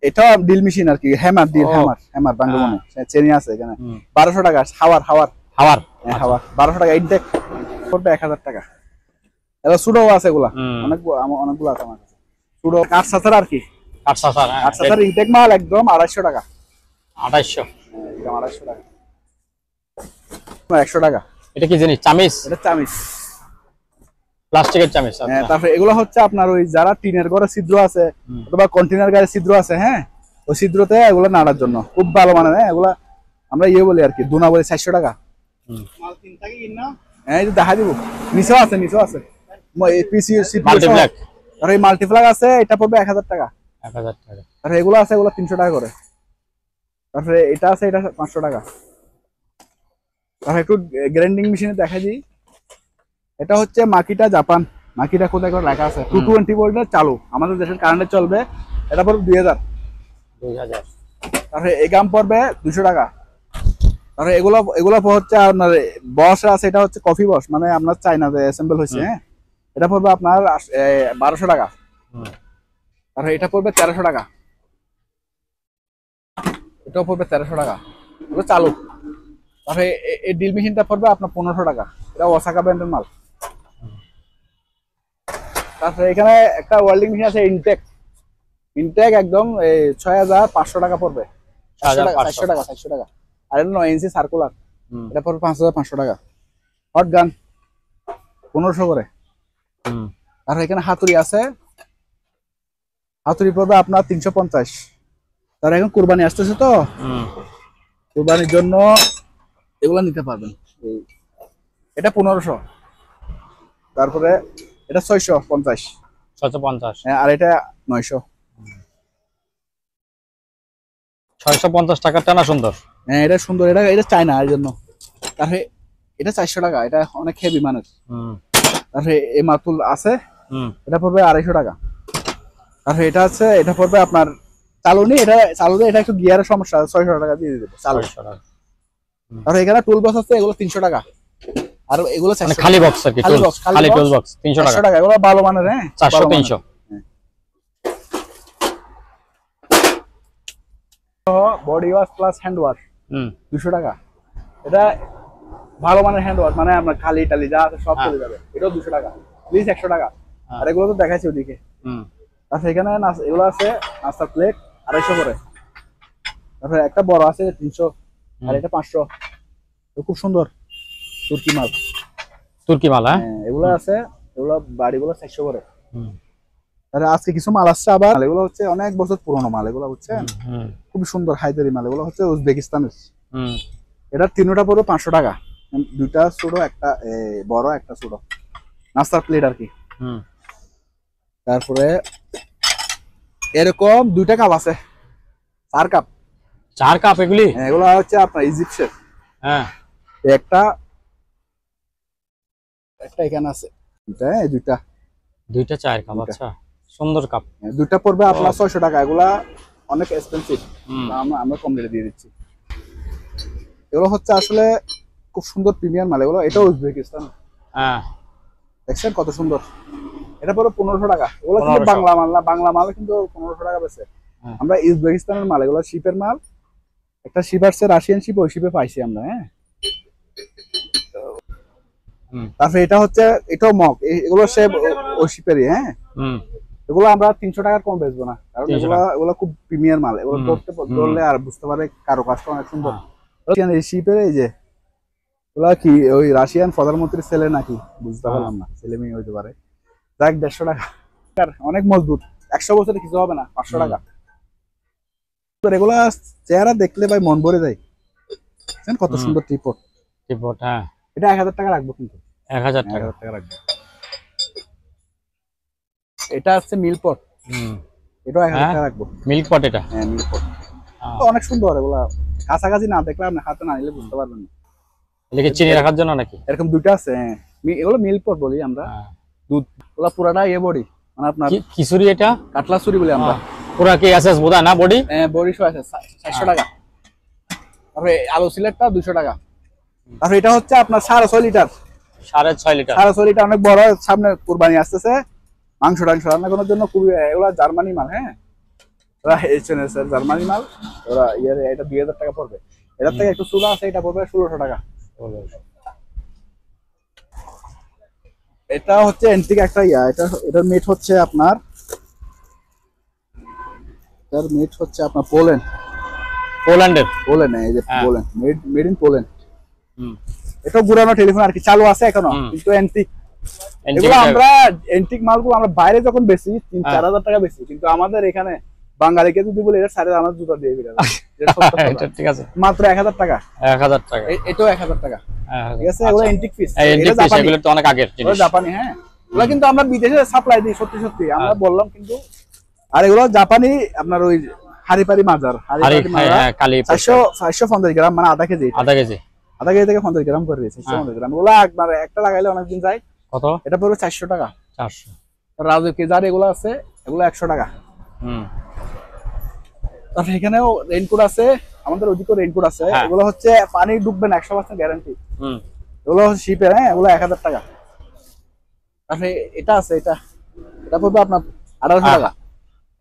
এটা ড্রিল মেশিন আর কি, হ্যামার, হ্যামার বাংলামনে চেনি আছে এখানে, 1200 টাকা। হাওয়ার 1200 টাকা। ইনটেক করবে 1000 টাকা। এগুলো সুডো আছে, এগুলা অনেকগুলো আছে আমার কাছে। সুডো কাঠ সাসার আর কি, কাঠ সাসার ইনটেক মাল একদম 250 টাকা। 250, একদম 250 টাকা। 100 টাকা। এটা কি জিনিস? চামিচ? এটা চামিচ, প্লাস্টিকের চামিচ। হ্যাঁ। তারপরে এগুলো হচ্ছে আপনার ওই যারা টিনের ঘরে ছিদ্র আছে অথবা কন্টেনার গায়ে ছিদ্র আছে, হ্যাঁ, ওই ছিদ্রতে এগুলো নাড়ার জন্য খুব ভালো মানের। হ্যাঁ, এগুলা আমরা বলি আর কি, দুনা বলি 400 টাকা। হ্যাঁ, এই যে দেখা দিব, নিচেও আছে মাল্টিপ্লাগ। আর এই মাল্টিপ্লাগ আছে, এটা পড়বে 1000 টাকা। 1000 টাকা। আর এগুলো আছে, এগুলো 300 টাকা করে। তারপরে এটা আছে, এটা 500 টাকা। তারপরে একটু গ্রাইন্ডিং মেশিনে দেখা দিই, এটা হচ্ছে মাকিটা জাপান। মাকিটা কোথায় করে রাখা আছে, 220 ভোল্টের চালু, আমাদের দেশের কারেন্টে চলবে। এটা পড়বে 2000। তারপরে এই গাম পড়বে 200 টাকা। তারপরে এগুলো হচ্ছে আপনার বস আছে, এটা হচ্ছে কফি বস, মানে আপনার চাইনাতে অ্যাসেম্বল হয়েছে। হ্যাঁ, এটা পড়বে আপনার 1200 টাকা। তারপরে এটা পড়বে 1300 টাকা। এটাও পড়বে 1300 টাকা, এগুলো চালু। তারপরে এই ড্রিল মেশিনটা পড়বে আপনার 1500 টাকা, এটা ওসাকা ব্র্যান্ডের মাল। তারপরে এখানে একটা ওয়েল্ডিং মেশিন আছে, ইনটেক একদম 6500 টাকা পড়বে। 400 টাকা। আর এটা 9 ইঞ্চি সার্কুলার, এটা পড়বে 5500 টাকা। হট গান 1500 করে। আর এখানে হাতুড়ি আছে, হাতুড়ি পড়বে আপনার 350। তার এখন কুরবানি আসতেছে তো, কুরবানির জন্য এগুলা নিতে পারবেন। এটা 1500। তারপরে এটা 650। হ্যাঁ, আর এটা 900। 650 টাকাটা না সুন্দর? হ্যাঁ, এটা সুন্দর, এটা চায়না এর জন্য। তারপরে এটা 400 টাকা, এটা অনেক হেভি মানের। তারপরে এই মাতুল আছে, এটা পড়বে 250 টাকা। তারপরে এটা আছে, এটা পড়বে আপনার চালুনি, এটা একটু গিয়ারের সমস্যা, 600 টাকা দিয়ে দিতে চালু। তারপরে এখানে টুল বক্স আছে, এগুলো 300 টাকা। আর এগুলো খালি বক্স আর কি, খালি টুল বক্স 300 টাকা। এগুলো ভালো মানের। হ্যাঁ, 400 300। Body wash plus hand wash 200 টাকা। এটা ভালো মানের হ্যান্ড ওয়াশ, মানে আপনার খালি টালি যা আছে সব চলে যাবে। এটাও 200 টাকা, প্লিজ 100 টাকা। আর এগুলো তো দেখাচ্ছি ওদিকে। তারপরে এখানে এগুলো আছে নাস্তার প্লেট 250 করে। তারপরে একটা বড় আছে 300, আর এটা 500। খুব সুন্দর তুর্কি মাল। হ্যাঁ, এগুলো আছে, এগুলো বাড়িগুলো 400 করে। তাহলে আজকে কিছু মাল আসছে আবার, এগুলো হচ্ছে অনেক বছর পুরনো মাল, এগুলো হচ্ছে খুব সুন্দর হায়দারি মাল। এগুলো হচ্ছে উজবেকিস্তানের। এটা তিনটা পড়বে 500 টাকা, দুইটা ছোট, একটা বড়, একটা ছোট নাস্তার প্লেট আর কি। তারপরে এরকম 2টা কাপ আছে, 4 কাপ। এগুলি? এগুলো হচ্ছে আপনার ইজিপ্টের। হ্যাঁ, একটা এখানে আছে, দুইটা 4 কাপ। আচ্ছা, সুন্দর কাপ। দুইটা পড়বে আপনার 600 টাকা। এগুলা অনেক এক্সপেন্সিভ, আমরা কম রেটে দিয়ে দিচ্ছি। এগুলো হচ্ছে আসলে খুব সুন্দর প্রিমিয়াম মাল এগুলো। এটা উজবেকিস্তান। হ্যাঁ, দেখছেন কত সুন্দর। এটা পড়বে 1500 টাকা। এগুলো কিন্তু বাংলা মাল না, বাংলা মাল কিন্তু 1500 টাকা বেচে। আমরা উজবেকিস্তানের মাল, এগুলো শিপের মাল। একটা শিপ আসছে, রাশিয়ান শিপ, ওই শিপে পাইছি আমরা। হ্যাঁ, তারপরে এটা হচ্ছে, এটাও মগ, এগুলো সে ওই শিপেরই। হ্যাঁ, এগুলো আমরা 300 টাকার কম বেচবো না, কারণ এগুলো খুব প্রিমিয়াম মাল। এগুলো ধরলে আর বুঝতে পারে কারো কাজটা অনেক সুন্দর। এই শিপের এই যে ওগুলা কি ওই রাশিয়ান প্রধানমন্ত্রীর ছেলে নাকি, বুঝতে পারলাম না, ছেলে মেয়ে হইতে পারে। যাক, 150 টাকা, অনেক মজবুত, 100 বছরে কিছু হবে না। 500 টাকা। এগুলা চেহারা দেখলে ভাই মন ভরে যায়। কত সুন্দর টিপট। হ্যাঁ, এটা 1000 টাকা রাখবো, কিন্তু 1000 টাকা রাখবো। এটা হচ্ছে মিল্কপট, এটাও 1000 টাকা রাখবো। মিল্কপট এটা? হ্যাঁ, মিল্কপট অনেক সুন্দর। এগুলা কাছাকাছি না দেখলে, আপনি হাতে না নিলে বুঝতে পারবেন না। এটাকে চিনি রাখার জন্য নাকি? এরকম দুইটা আছে। হ্যাঁ, এগুলো মিল্কপট বলি আমরা। দুধ ওগুলা পুরাটা বডি, মানে আপনার কি ছুরি? এটা কাটলা ছুরি বলি আমরা। পুরা কি এসএস বোধা না বডি? হ্যাঁ, বডি সহ আছে 400 টাকা। তারপরে আলু সিলেটটা 200 টাকা। তারপরে এটা হচ্ছে আপনার 6.5 লিটার। 6.5 লিটার? 6.5 লিটার, অনেক বড়। সামনে কুরবানি আসতেছে, মাংস টাংস রান্না করার জন্য খুবই। এগুলা জার্মানি মাল। হ্যাঁ, ওরা এইচএনএস এর জার্মানি মাল। ওরা এটা 2000 টাকা পড়বে। এটার থেকে একটু চুলা আছে, এটা পড়বে 1600 টাকা। এটা হচ্ছে এন্টিক একটা এটার মেট হচ্ছে আপনার, পোল্যান্ডের। এই যে পোল্যান্ড, মেড ইন পোল্যান্ড। এটা পুরানো টেলিফোন আর কি, চালু আছে এখনো, কিন্তু অ্যান্টিক। এগুলো আমরা অ্যান্টিক মালগুলো আমরা বাইরে যখন বেশি 3-4 হাজার টাকা বেশি, কিন্তু আমাদের এখানে বাঙালিকে যদি বলি এটা 5,500 জুতা দিয়ে দিবে। এটা ঠিক আছে, মাত্র 1,000 টাকা। 1,000 টাকা, এটাও 1,000 টাকা। ঠিক আছে, এগুলো অ্যান্টিক পিস, এগুলো তো অনেক আগের জিনিস, জাপানি। হ্যাঁ, এগুলো কিন্তু আমরা বিদেশে সাপ্লাই দিই, সত্যি সত্যি আমরা বললাম কিন্তু। আর এগুলো জাপানি, আপনার ওই হারিপারি মাজার, হারিপারি মাজার 450 গ্রাম, মানে আধা কেজি থেকে 50 গ্রাম করে দিয়েছে। 450 গ্রাম এগুলো একবার একটা লাগাইলে অনেকদিন যায়। কত? এটা পড়বে 400 টাকা। 400। রাজু কেজার এগুলো আছে, এগুলো 100 টাকা। তারপরে এখানেও রেইনকোট আছে, আমাদের ওদিকেও রেইনকোট আছে। এগুলো হচ্ছে পানি ডুববে না, 100% গ্যারান্টি। এগুলো হচ্ছে শিপের। হ্যাঁ, এগুলো 1000 টাকা। তারপরে এটা আছে, এটা পড়বে আপনার 1800 টাকা।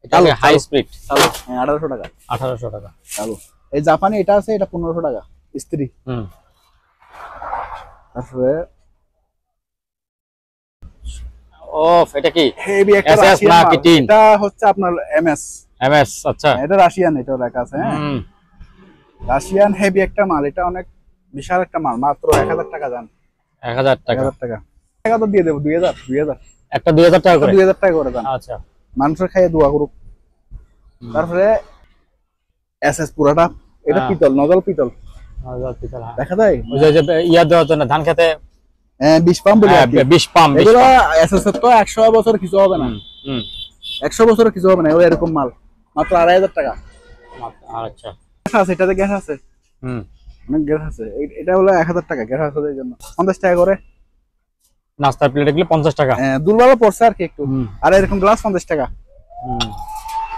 এটা হাই স্পিড চালু। হ্যাঁ, 1800 টাকা। 1800 টাকা চালু। এই জাপানি এটা আছে, এটা 1500 টাকা ইস্ত্রি। তারপরে এটা কি হেভি একটা রাশিয়ান মাল, এটা হচ্ছে আপনার এমএস। আচ্ছা, এটা রাশিয়ান, এটা লেখা আছে। হ্যাঁ, রাশিয়ান হেভি একটা মাল, এটা অনেক বিশাল একটা মাল, মাত্র 1000 টাকা জান। 1000 টাকা টাকা তো দিয়ে দেব, 2000 একটা 2000 টাকা করে, 2000 টাকা করে দেন। আচ্ছা, মানুষের খাইয়ে দোয়া করুক। তারপরে এসএস পুরাটা, এটা পিতল, নজল পিতল দেখা যায়, ওই যে ইয়া দেওয়ার জন্য ধান খেতে। হ্যাঁ, 20 পাম্প বলে, 20 পাম্প। এগুলো এসএস এর তো 100 বছর কিছু হবে না। 100 বছর কিছু হবে না, এগুলো এরকম মাল মাত্র 2500 টাকা। আচ্ছা, আছে, এটাতে গ্যাস আছে, অনেক গ্যাস আছে। এটা হলো 1000 টাকা, গ্যাস আছে এর জন্য। 50 টাকা করে নাস্তার প্লেট এগুলো 50 টাকা। হ্যাঁ, দুর্বল পড়ছে আর কি একটু। আর এরকম গ্লাস 50 টাকা।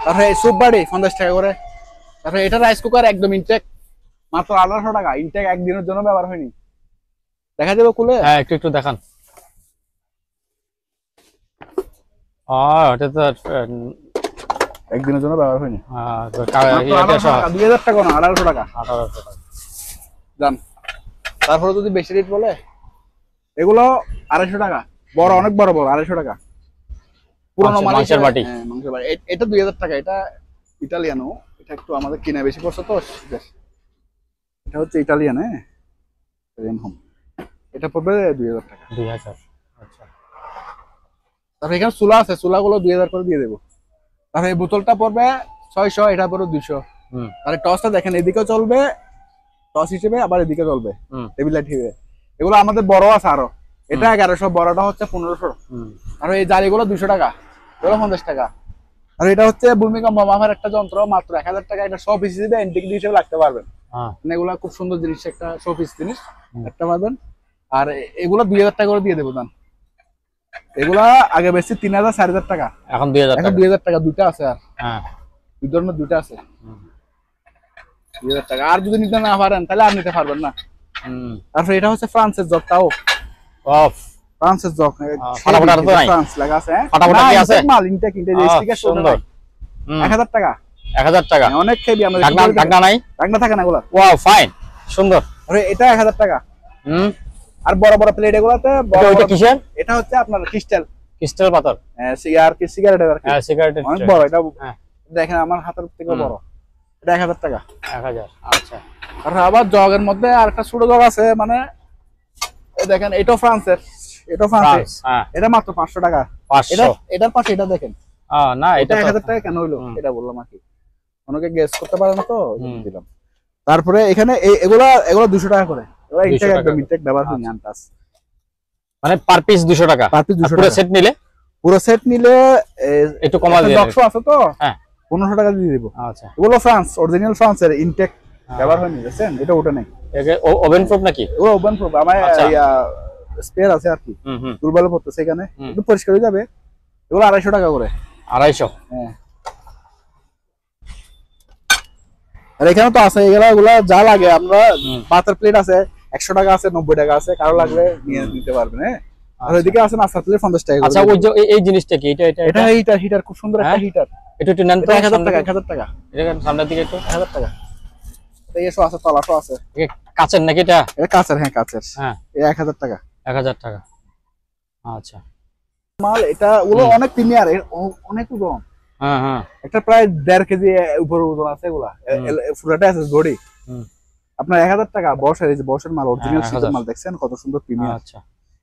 তারপরে সুপ বাড়ি 50 টাকা করে। তারপরে এটা রাইস কুকার একদম ইনটেক, মাত্র 1800 টাকা। ইনটেক একদিনের জন্য ব্যবহার হয়নি, দেখা যাবে খুলে। হ্যাঁ, একটু দেখান। এটা তো একদিনের জন্য ব্যবহার হয়নি। 2000 টাকা না, 1800 টাকা। 1800 টাকা জান। তারপরে যদি বেশি রেট বলে, এগুলো 250 টাকা, বড়, অনেক বড় 250 টাকা। পুরনো মাংসের বাটি। মাংসের বাটি। এটা 2000 টাকা। এটা ইটালিয়ানো, এটা একটু আমাদের কিনা বেশি পড়ছে তো। এটা হচ্ছে ইটালিয়ান। হ্যাঁ, এটা পড়বে 2000 টাকা। 2000। আচ্ছা, তারপরে এখানে চুলা আছে, চুলাগুলো 2000 করে দিয়ে দেবো। তারপরে এই বোতলটা পড়বে 600, এটা পড়বে 200। আর টসটা দেখেন, এদিকেও চলবে টস হিসেবে, আবার এদিকে চলবে টেবিল লাইট হিসেবে। এগুলো আমাদের বড় আছে আরো, এটা 1100, বড়টা হচ্ছে 1500। আর এই জালিগুলো 200 টাকা, এগুলো 50 টাকা। আর এটা হচ্ছে ভূমিকম্প মাপার একটা যন্ত্র, মাত্র 1000 টাকা। এটা সব হিসেবে অ্যান্টিক হিসেবে রাখতে পারবেন। এগুলো খুব সুন্দর জিনিস, একটা শোপিস জিনিস রাখতে পারবেন। আর এগুলো 2000 টাকা করে দিয়ে দেবো দান। এগুলা আগে বেশি 3000-4000 টাকা, এখন 2000 টাকা। দুইটা আছে, আর দুই ধরনের দুইটা আছে, 2000 টাকা। আর যদি নিতে না পারেন তাহলে আর নিতে পারবেন না। তারপরে এটা হচ্ছে ফ্রান্সের জগটাও, ফ্রান্সের জগ, ফ্রান্স লেখা আছে। মাল ইনটেক, সুন্দর। 1000 টাকা। 1000 টাকা, অনেক হেভি। আমাদের ঢাকনা নাই, ঢাকনা থাকে না এগুলা। ওয়াও, ফাইন, সুন্দর। আরে এটা 1000 টাকা। আর বড় বড় প্লেট এগুলাতে এটা কিসের? এটা হচ্ছে আপনার ক্রিস্টাল পাথর। হ্যাঁ, সিগারেটের আর কি। হ্যাঁ, সিগারেটের অনেক বড় এটা। দেখেন আমার হাতের থেকে বড়। এটা 1000 টাকা। 1000। আচ্ছা। আর আবার জগের মধ্যে আরেকটা ছোট জগ আছে, মানে এই দেখেন, এটা ফ্রান্সের, এটা ফ্রান্স। এটা মাত্র 500 টাকা। এটার পাশে এটা দেখেন। না, এটা 1000 টাকা কেন হইলো, এটা বললাম আর কি। অনেকে গেস করতে পারে না তো, দিলাম। তারপরে এখানে এগুলা 200 টাকা করে। এগুলা ইনটেক, একদম ইনটেক, ব্যবহার হয়নি, আনটাস। মানে পার পিস 200 টাকা। পার পিস 200 পুরো সেট নিলে? পুরো সেট নিলে একটু কমা দিয়ে 100 আছে তো। হ্যাঁ, 1500 টাকা দিয়ে দেব। আচ্ছা। এগুলো ফ্রান্স, অরিজিনাল ফ্রান্সের ইনটেক, ব্যবহার হয়নি, বুঝছেন? এটা ওটা নেই। ওভেন প্রুফ নাকি? ওগুলো ওভেন প্রুফ। আমার স্পেয়ার আছে আর কি, দুর্বল পড়তেছে এখানে, একটু পরিষ্কার হয়ে যাবে। এগুলো 250 টাকা করে। 250? হ্যাঁ। আর এখানে তো আছে এগুলা যা লাগে। আমরা পাতার প্লেট আছে 100 টাকা আছে, 90 টাকা আছে, কারো লাগলে নিয়ে নিতে পারবেন। হ্যাঁ। আর ওইদিকে আছে নাস্তার প্লেট 50 টাকা। আচ্ছা, ওই যে এই জিনিসটা কি? এটা হিটার, খুব সুন্দর একটা হিটার। এটা একটু নেন তো। 1000 টাকা। 1000 টাকা। এটা সামনের দিকে একটু। 1000 টাকা। এইসব আছে, তলাশো আছে। কাচের নাকি এটা? এটা কাচের। হ্যাঁ, কাচের। হ্যাঁ, এই 1000 টাকা। 1000 টাকা। আচ্ছা। মাল এটা ওগুলো অনেক প্রিমিয়ার, অনেক ওজন। একটা প্রায় 1.5 কেজি উপরে ওজন আছে এগুলা। ফুরাটা আছে ঘড়ি। আপনার 1000 টাকা বর্ষার, এই যে বর্ষার মাল অরিজিনাল শীতের মাল দেখছেন কত সুন্দর প্রিমিয়াম। আচ্ছা,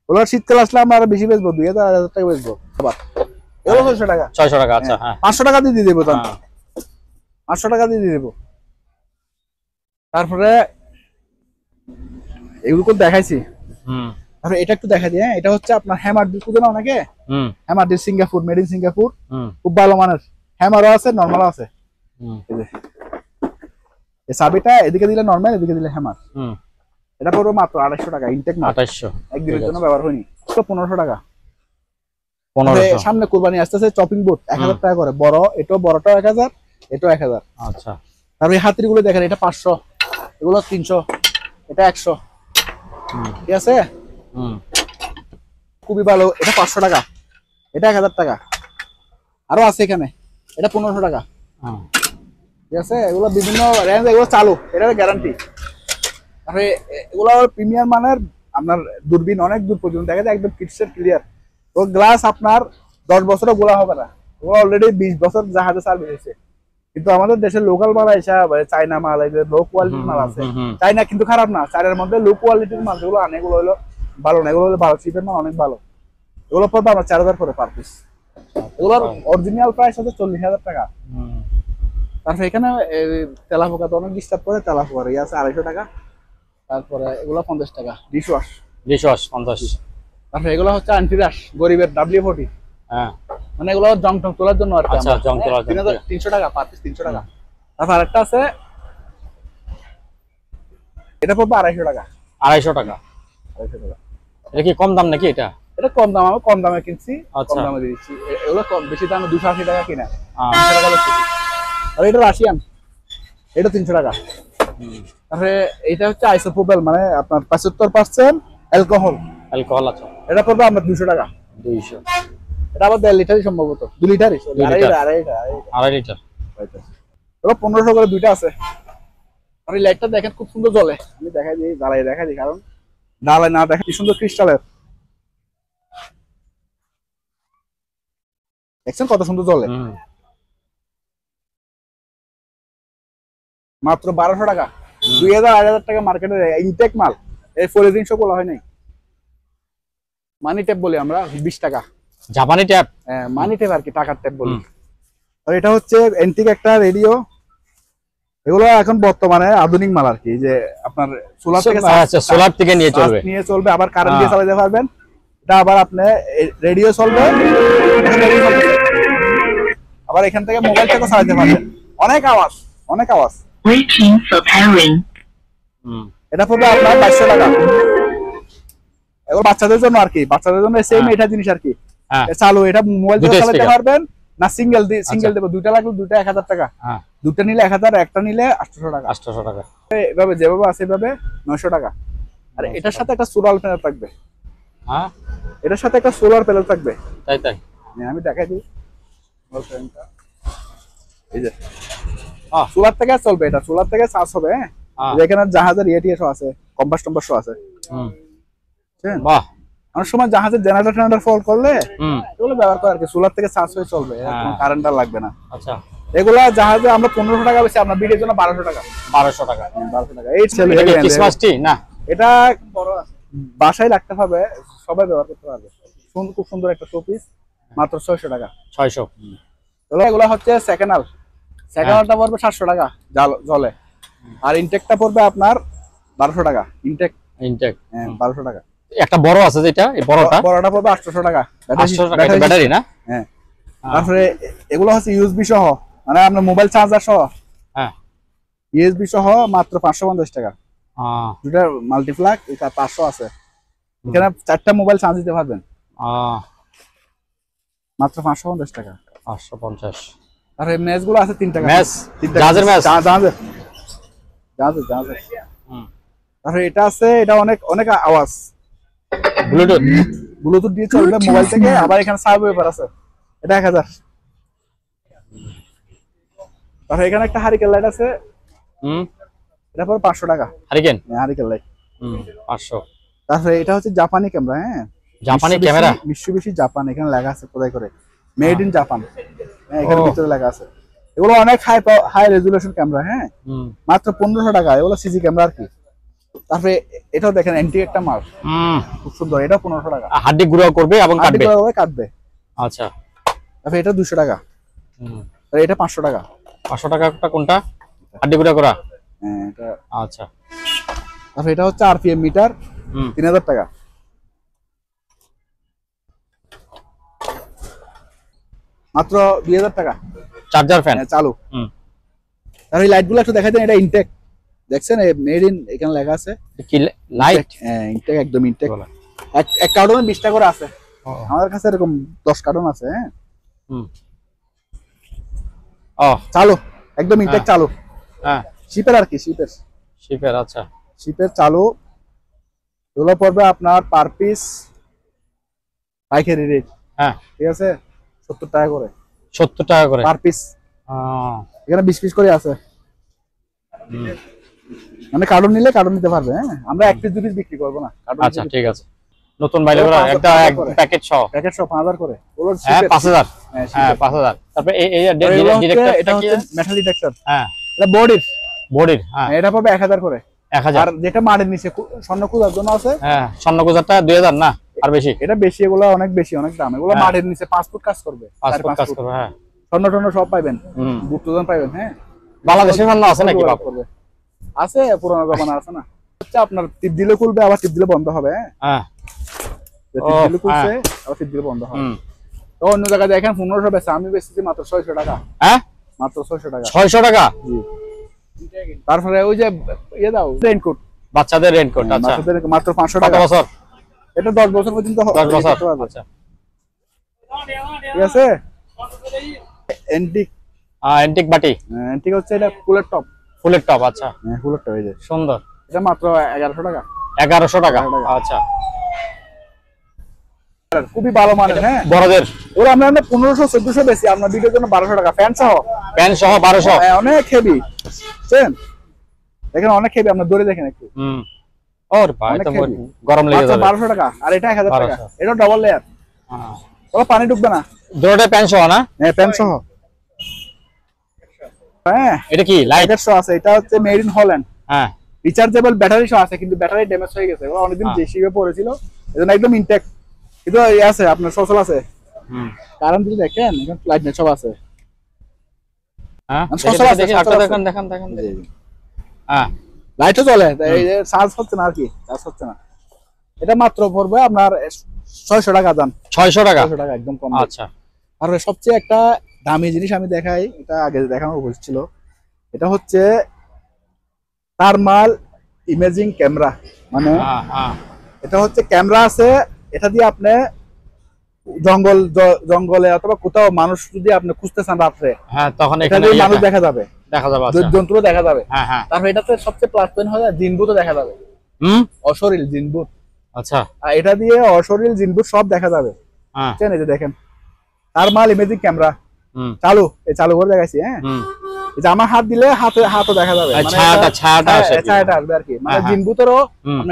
ওগুলো শীতকাল আসলে আমরা আরো বেশি বেচবো, 2000 1000 টাকা বেচবো। আবার এগুলো 600 টাকা, 600 টাকা। আচ্ছা, হ্যাঁ 500 টাকা দিয়ে দেবো, 500 টাকা দিয়ে দেবো। তারপরে এগুলো তো দেখাইছি। তারপরে এটা একটু দেখা দিই। হ্যাঁ, এটা হচ্ছে আপনার হ্যামার ডিল, খুঁজে না অনেকে, hammer deal Singapore, made in Singapore, খুব ভালো মানের হ্যামারও আছে, নরমালও আছে। এই চাবিটা এদিকে দিলে নরমাল, এদিকে দিলে হ্যামার। এটা পড়বে মাত্র 250 টাকা, ইনটেক মাল, 2800, একদিনের জন্য ব্যবহার হয়নি। তো 1500 টাকা। 1500। সামনে কুরবানি আসতেছে, চপিং বোর্ড 1000 টাকা করে, বড় এটাও, বড়টা 1000, এটাও 1000। আচ্ছা, তারপরে হাতির গুলো দেখেন, এটা 500, এগুলো 300, এটা 100। ঠিক আছে, খুবই ভালো। এটা 500 টাকা, এটা 1000 টাকা। আরো আছে এখানে, এটা 1500 টাকা। ঠিক আছে, এগুলো বিভিন্ন রেঞ্জ, এগুলো চালু, এটার গ্যারান্টি। তারপরে এগুলো প্রিমিয়াম মানের, আপনার দূরবীন অনেক দূর পর্যন্ত দেখা যায়, একদম ক্রিস্টাল ক্লিয়ার। তো গ্লাস আপনার 10 বছরও গোলা হবে না, ওগুলো অলরেডি 20 বছর জাহাজে সার্ভিস হয়েছে। কিন্তু আমাদের দেশের লোকাল মাল হিসাব, চাইনা মাল, লো কোয়ালিটির মাল আছে। চাইনা কিন্তু খারাপ না, চাইনার মধ্যে লো কোয়ালিটির মাল যেগুলো আনে, এগুলো হলো ভালো না, এগুলো হলো ভালো, শিপের মাল অনেক ভালো। এগুলো পড়বে আমরা 4000 করে পার পিস। এগুলোর অরিজিনাল প্রাইস হচ্ছে 40,000 টাকা। তারপরে এখানে তেলাপোকা তো অনেক ডিস্টার্ব করে, তেলাপোকা ইয়ে আছে 250 টাকা। তারপরে এগুলো 50 টাকা, ডিশওয়াশ 50। তারপরে এগুলো হচ্ছে আন্টিরাস, গরিবের W40। হ্যাঁ, মানে এগুলো জং টং তোলার জন্য আর কি। আচ্ছা, জং তোলার জন্য 300 টাকা পার পিস, 300 টাকা। তারপর আরেকটা আছে, এটা পড়বে 250 টাকা। 250 টাকা। এটা কি কম দাম নাকি? এটা কম দাম, আমি কম দামে কিনছি, কম দামে দিচ্ছি। এগুলো কম, বেশি দামে 280 টাকা কিনা, 300 টাকা বেশি। আর এটা রাশিয়ান, এটা 300 টাকা। তারপরে এটা হচ্ছে আইসোপ্রোপেল, মানে আপনার 75% অ্যালকোহল। আছে, এটা পড়বে আমরা 200 টাকা। 200। এটা আবার 1.5 লিটারই সম্ভবত, 2 লিটারই, 2.5 লিটার। ওরা 1500 করে দুইটা আছে। আর এই লাইটটা দেখেন খুব সুন্দর জ্বলে, আমি দেখাই দিই, জ্বালাই দেখাই দিই, কারণ জ্বালাই না দেখেন কি সুন্দর ক্রিস্টালের, দেখছেন কত সুন্দর জ্বলে। মাত্র 1200 টাকা, 2000 8000 টাকা মার্কেটে ইনটেক মাল। এই ফোরেজিং শো বলা হয় নাই, মানি ট্যাপ বলি আমরা, 20 টাকা জাপানি ট্যাপ। হ্যাঁ, মানি ট্যাপ আর কি, টাকার ট্যাপ বলি। আর এটা হচ্ছে এন্টিক একটা রেডিও। এগুলো এখন বর্তমানে আধুনিক মাল আর কি, যে আপনার সোলার থেকে নিয়ে চলবে, আবার কারেন্ট দিয়ে চালাতে পারবেন। এটা আবার আপনি রেডিও চলবে, আবার এখান থেকে মোবাইল থেকে চালাতে পারবেন। অনেক আওয়াজ, অনেক আওয়াজ। এটা পড়বে আপনার 2200 টাকা। এগুলো বাচ্চাদের জন্য আর কি, বাচ্চাদের জন্য সেম এটা জিনিস আর কি, চালু। এটা মোবাইল দিয়ে চালাতে পারবেন না, সিঙ্গেল দেবো, দুইটা লাগলে দুইটা 1000 টাকা, দুটো নিলে 1000, একটা নিলে 800 টাকা। 800 টাকা। এভাবে যেভাবে আছে এভাবে 900 টাকা। আর এটার সাথে একটা সোলার প্যানেল থাকবে। হ্যাঁ, এটার সাথে একটা সোলার প্যানেল থাকবে। তাই আমি দেখাই দিই। এই যে সোলার থেকে চলবে, এটা সোলার থেকে চার্জ হবে। হ্যাঁ, এখানে জাহাজের ইয়েটিএসও আছে, কম্পাস টম্পাসও আছে। বাহ, অনেক সময় জাহাজের জেনারেটর ফল করলে এগুলো ব্যবহার করে আর কি, সোলার থেকে চার্জ হয়ে চলবে, কারেন্ট আর লাগবে না। আচ্ছা, এগুলা জাহাজে আমরা 1500 টাকা বেশি, আপনার বিটের জন্য 1200 টাকা। 1200 টাকা। 1200 টাকা। এই ছেলে ক্রিসমাসটি না, এটা বড় আছে, বাসায় রাখতে হবে, সবাই ব্যবহার করতে পারবে। খুব সুন্দর একটা শোপিস, মাত্র 600 টাকা। 600। এগুলো হচ্ছে সেকেন্ড হালটা পড়বে 700 টাকা জলে। আর ইনটেকটা পড়বে আপনার 1200 টাকা। ইনটেক হ্যাঁ 1200 টাকা। একটা বড় আছে যেটা, এই বড়টা পড়বে 800 টাকা। 800 টাকা ব্যাটারি না? হ্যাঁ। তারপরে এগুলো হচ্ছে ইউএসবি সহ, মানে আপনার মোবাইল চার্জার সহ। হ্যাঁ, ইউএসবি সহ মাত্র 550 টাকা। দুটা মাল্টিপ্লাগ, এটা 500 আছে। এখানে 4টা মোবাইল চার্জ দিতে পারবেন, মাত্র 550 টাকা। 550। আর এই ম্যাচগুলো আছে 3 টাকা। জাহাজের ম্যাচ, জাহাজের। আর এটা আছে, এটা অনেক আওয়াজ, ব্লুটুথ দিয়ে চলবে মোবাইল থেকে। আবার এখানে সাবওয়েফার আছে, এটা 1000। আর এখানে একটা হারিকেন লাইট আছে, এটা পড়বে 500 টাকা। Hurricane light 500। তারপরে এটা হচ্ছে জাপানি ক্যামেরা। হ্যাঁ, জাপানি ক্যামেরা, মিৎসুবিশি জাপান, এখানে লেখা আছে কোথায় করে মেড ইন জাপান। হ্যাঁ, এখানে ভিতরে লেখা আছে। এগুলো অনেক হাই রেজুলেশন ক্যামেরা, হ্যাঁ মাত্র 1500 টাকা। এগুলো সিসি ক্যামেরা আর কি। তারপরে এটাও দেখেন অ্যান্টিক একটা মাল, খুব সুন্দর। এটা 1500 টাকা। হাড্ডি গুঁড়ো করবে এবং কাটবে। আচ্ছা। তারপরে এটা 200 টাকা। এটা 500 টাকা। 500 টাকাটা কোনটা? হাড্ডি গুঁড়ো করা? হ্যাঁ এটা। আচ্ছা। তারপরে এটা হচ্ছে আরপিএম মিটার, 3000 টাকা। মাত্র 2000 টাকা। চার্জার ফ্যান চালু। তাহলে লাইট গুলো একটু দেখাই দেন। এটা ইনটেক, দেখছেন মেড ইন এখানে লেখা আছে কি লাইট? হ্যাঁ ইনটেক, একদম ইনটেক। এক কার্টনে 20 টাকা করে আছে। আমাদের কাছে এরকম 10 কার্টন আছে। হ্যাঁ চালু, একদম ইনটেক চালু। হ্যাঁ শিপের আর কি, শিপের। আচ্ছা, শিপের চালু। এগুলো পড়বে আপনার পার পিস পাইকারি রেট। হ্যাঁ ঠিক আছে, 70 টাকা করে। 70 টাকা করে পার পিস। এখানে 20 পিস করে আছে। মানে কার্টন নিলে কার্টন নিতে পারবে। হ্যাঁ আমরা 1 পিস 2 পিস বিক্রি করব না। আচ্ছা ঠিক আছে। নতুন বাইরে করে একটা প্যাকেট সহ 5000 করে। হ্যাঁ 5000। হ্যাঁ 5000। তারপর এই ডিরেক্টর, এটা হচ্ছে মেটাল ডিটেক্টর। হ্যাঁ এটা বডির। হ্যাঁ এটা পাবে 1000 করে। 1000। আর যেটা মাটির নিচে স্বর্ণ কুজার জন্য আছে, হ্যাঁ স্বর্ণ কুজারটা 2000 না আর বেশি? এটা বেশি, এগুলো অনেক বেশি, অনেক দাম। এগুলো মাটির নিচে 5 ফুট কাজ করবে, 5 ফুট কাজ করবে। হ্যাঁ স্বর্ণ টর্ণ সব পাবেন, গুপ্তধন পাবেন। হ্যাঁ বাংলাদেশের স্বর্ণ আছে নাকি বাপ? আছে, পুরোনো জমানা আছে না। হচ্ছে আপনার টিপ দিলে খুলবে, আবার টিপ দিলে বন্ধ হবে। হ্যাঁ টিপ দিলে খুলছে, আবার টিপ দিলে বন্ধ হবে। তো অন্য জায়গায় দেখেন 1500 বেচে, আমি বেচেছি মাত্র 600 টাকা। হ্যাঁ মাত্র 600 টাকা। 600 টাকা? জি। তারপরে ওই যে দাও রেইনকোট, বাচ্চাদের রেইনকোট। আচ্ছা মাত্র 500 টাকা। কত বছর? এটা 10 বছর পর্যন্ত 10 বছর। আচ্ছা ঠিক আছে। অ্যান্টিক বাটি। অ্যান্টিক হচ্ছে এটা ফুলের টপ। আচ্ছা হ্যাঁ ফুলের টপ, এই যে সুন্দর। এটা মাত্র 1100 টাকা। 1100 টাকা। আচ্ছা খুবই ভালো মানের। হ্যাঁ বড়দের ওরা আমরা 1500 1400 বেশি, আপনার ভিডিওর জন্য 1200 টাকা। ফ্যান সহ 1200। অনেক হেভি, বুঝছেন? দেখেন অনেক হেভি, আপনার দড়ি দেখেন একটু। ওর ভাই তো গরম লেগে যাবে। 1200 টাকা। আর এটা 1000 টাকা। এটা ডাবল লেয়ার। ওরা পানি ঢুকবে না। দড়িটা প্যান সহ না? হ্যাঁ প্যান সহ। হ্যাঁ এটা কি লাইটার সহ আছে? এটা হচ্ছে মেড ইন হল্যান্ড। হ্যাঁ রিচার্জেবল ব্যাটারি সহ আছে, কিন্তু ব্যাটারি ড্যামেজ হয়ে গেছে। ওরা অনেকদিন জেসিবে পড়েছিল, এজন্য একদম ইনটেক। কিন্তু এই আছে আপনার সোশ্যাল আছে। কারণ যদি দেখেন এখানে লাইট নেট সব আছে। হ্যাঁ সোশ্যাল আছে, দেখেন। হ্যাঁ লাইটও চলে, এই যে চার্জ হচ্ছে না আর কি, চার্জ হচ্ছে না। এটা মাত্র পড়বে আপনার 600 টাকা দাম। 600 টাকা একদম কম। আচ্ছা। আর সবচেয়ে একটা দামি জিনিস আমি দেখাই, এটা আগে দেখানো বলছিল। এটা হচ্ছে থার্মাল ইমেজিং ক্যামেরা। মানে এটা হচ্ছে ক্যামেরা আছে, এটা দিয়ে আপনি জঙ্গলে অথবা কোথাও মানুষ যদি আপনি খুঁজতেছেন রাত্রে, হ্যাঁ তখন এখানে মানুষ দেখা যাবে, জন্তু দেখা যাবে। হ্যাঁ হ্যাঁ। তারপর এটাতে সবচেয়ে প্লাস পয়েন্ট হয় জিনভূতও দেখা যাবে। অশরীর জিনভূত। আচ্ছা। আর এটা দিয়ে অশরীর জিনভূত সব দেখা যাবে। হ্যাঁ এই যে দেখেন থার্মাল ইমেজিং ক্যামেরা চালু, এই চালু করে দেখাইছি। হ্যাঁ এই যে আমার হাত দিলে হাতও দেখা যাবে, মানে ছায়াটা আসবে আর কি। মানে জিনভূতেরও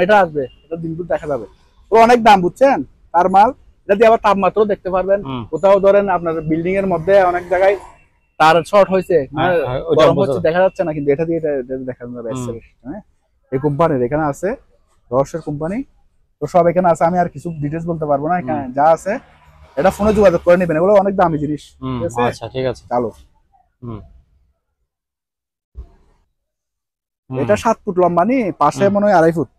এটা আসবে, এটা জিনভূত দেখা যাবে। তো অনেক দাম, বুঝছেন? থার্মাল, এটা দিয়ে আবার তাপমাত্রা দেখতে পারবেন। কোথাও ধরেন আপনার বিল্ডিং এর মধ্যে অনেক জায়গায় তার শর্ট হয়েছে, গরম হচ্ছে, দেখা যাচ্ছে না, কিন্তু এটা দিয়ে দেখা যাবে। হ্যাঁ এই কোম্পানির এখানে আছে, রহস্যের কোম্পানি। তো সব এখানে আছে, আমি আর কিছু ডিটেইলস বলতে পারবো না। এখানে যা আছে এটা ফোনে যোগাযোগ করে নেবেন, এগুলো অনেক দামি জিনিস। ঠিক আছে। আচ্ছা ঠিক আছে। চালু। এটা 7 ফুট লম্বা, নি পাশে মনে হয় 2.5 ফুট।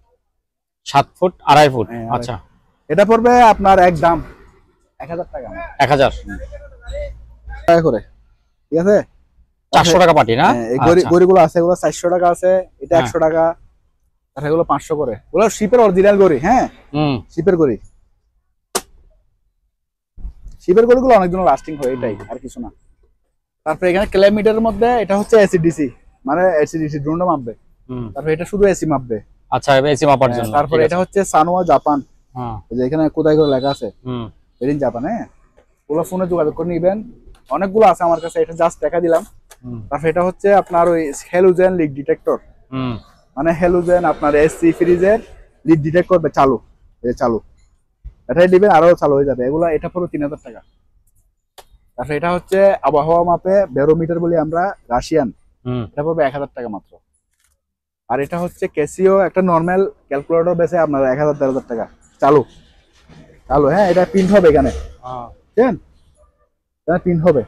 7 foot 2.5 foot. আচ্ছা এটা পড়বে আপনার একদম 1000 টাকা। 1000 টাকা করে। ঠিক আছে। 400 টাকা পাটি না? এই গড়িগুলো আছে, এগুলো 400 টাকা আছে। এটা 100 টাকা। আর এগুলো 500 করে। ওগুলো শিপের অরিজিনাল গড়ি। হ্যাঁ শিপের গড়ি। শিপের গড়িগুলো অনেক দিন লাস্টিং হয়, এটাই আর কিছু না। তারপরে এখানে কিলোমিটারের মধ্যে এটা হচ্ছে এসিডিসি, মানে এসিডিসি ড্রোনও মাপবে। তারপরে এটা শুধু এসি মাপবে। আচ্ছা এসি মাপার জন্য। তারপরে এটা হচ্ছে সানোয়া জাপান। এই যে এখানে কোথায় করে লেখা আছে মেড ইন জাপান। হ্যাঁ ওগুলো ফোনে যোগাযোগ করে নেবেন, অনেকগুলো আছে আমার কাছে। এটা জাস্ট টাকা দিলাম। তারপরে এটা হচ্ছে আপনার ওই হ্যালোজেন লিক ডিটেক্টর। মানে হ্যালোজেন আপনার এসি ফ্রিজের লিক ডিটেক্ট করবে, চালু। এই চালু, এটাই দিবেন আরো চালু হয়ে যাবে। এগুলা এটা পুরো 3000 টাকা। আচ্ছা এটা হচ্ছে আবহাওয়া মাপে ব্যারোমিটার বলি আমরা, রাশিয়ান। এটা পড়বে 1000 টাকা মাত্র। আর এটা হচ্ছে ক্যাসিও, একটা নরমাল ক্যালকুলেটর বেচে আপনার 1000-1500 টাকা। চালু চালু, হ্যাঁ এটা প্রিন্ট হবে এখানে, বুঝছেন, এটা প্রিন্ট হবে।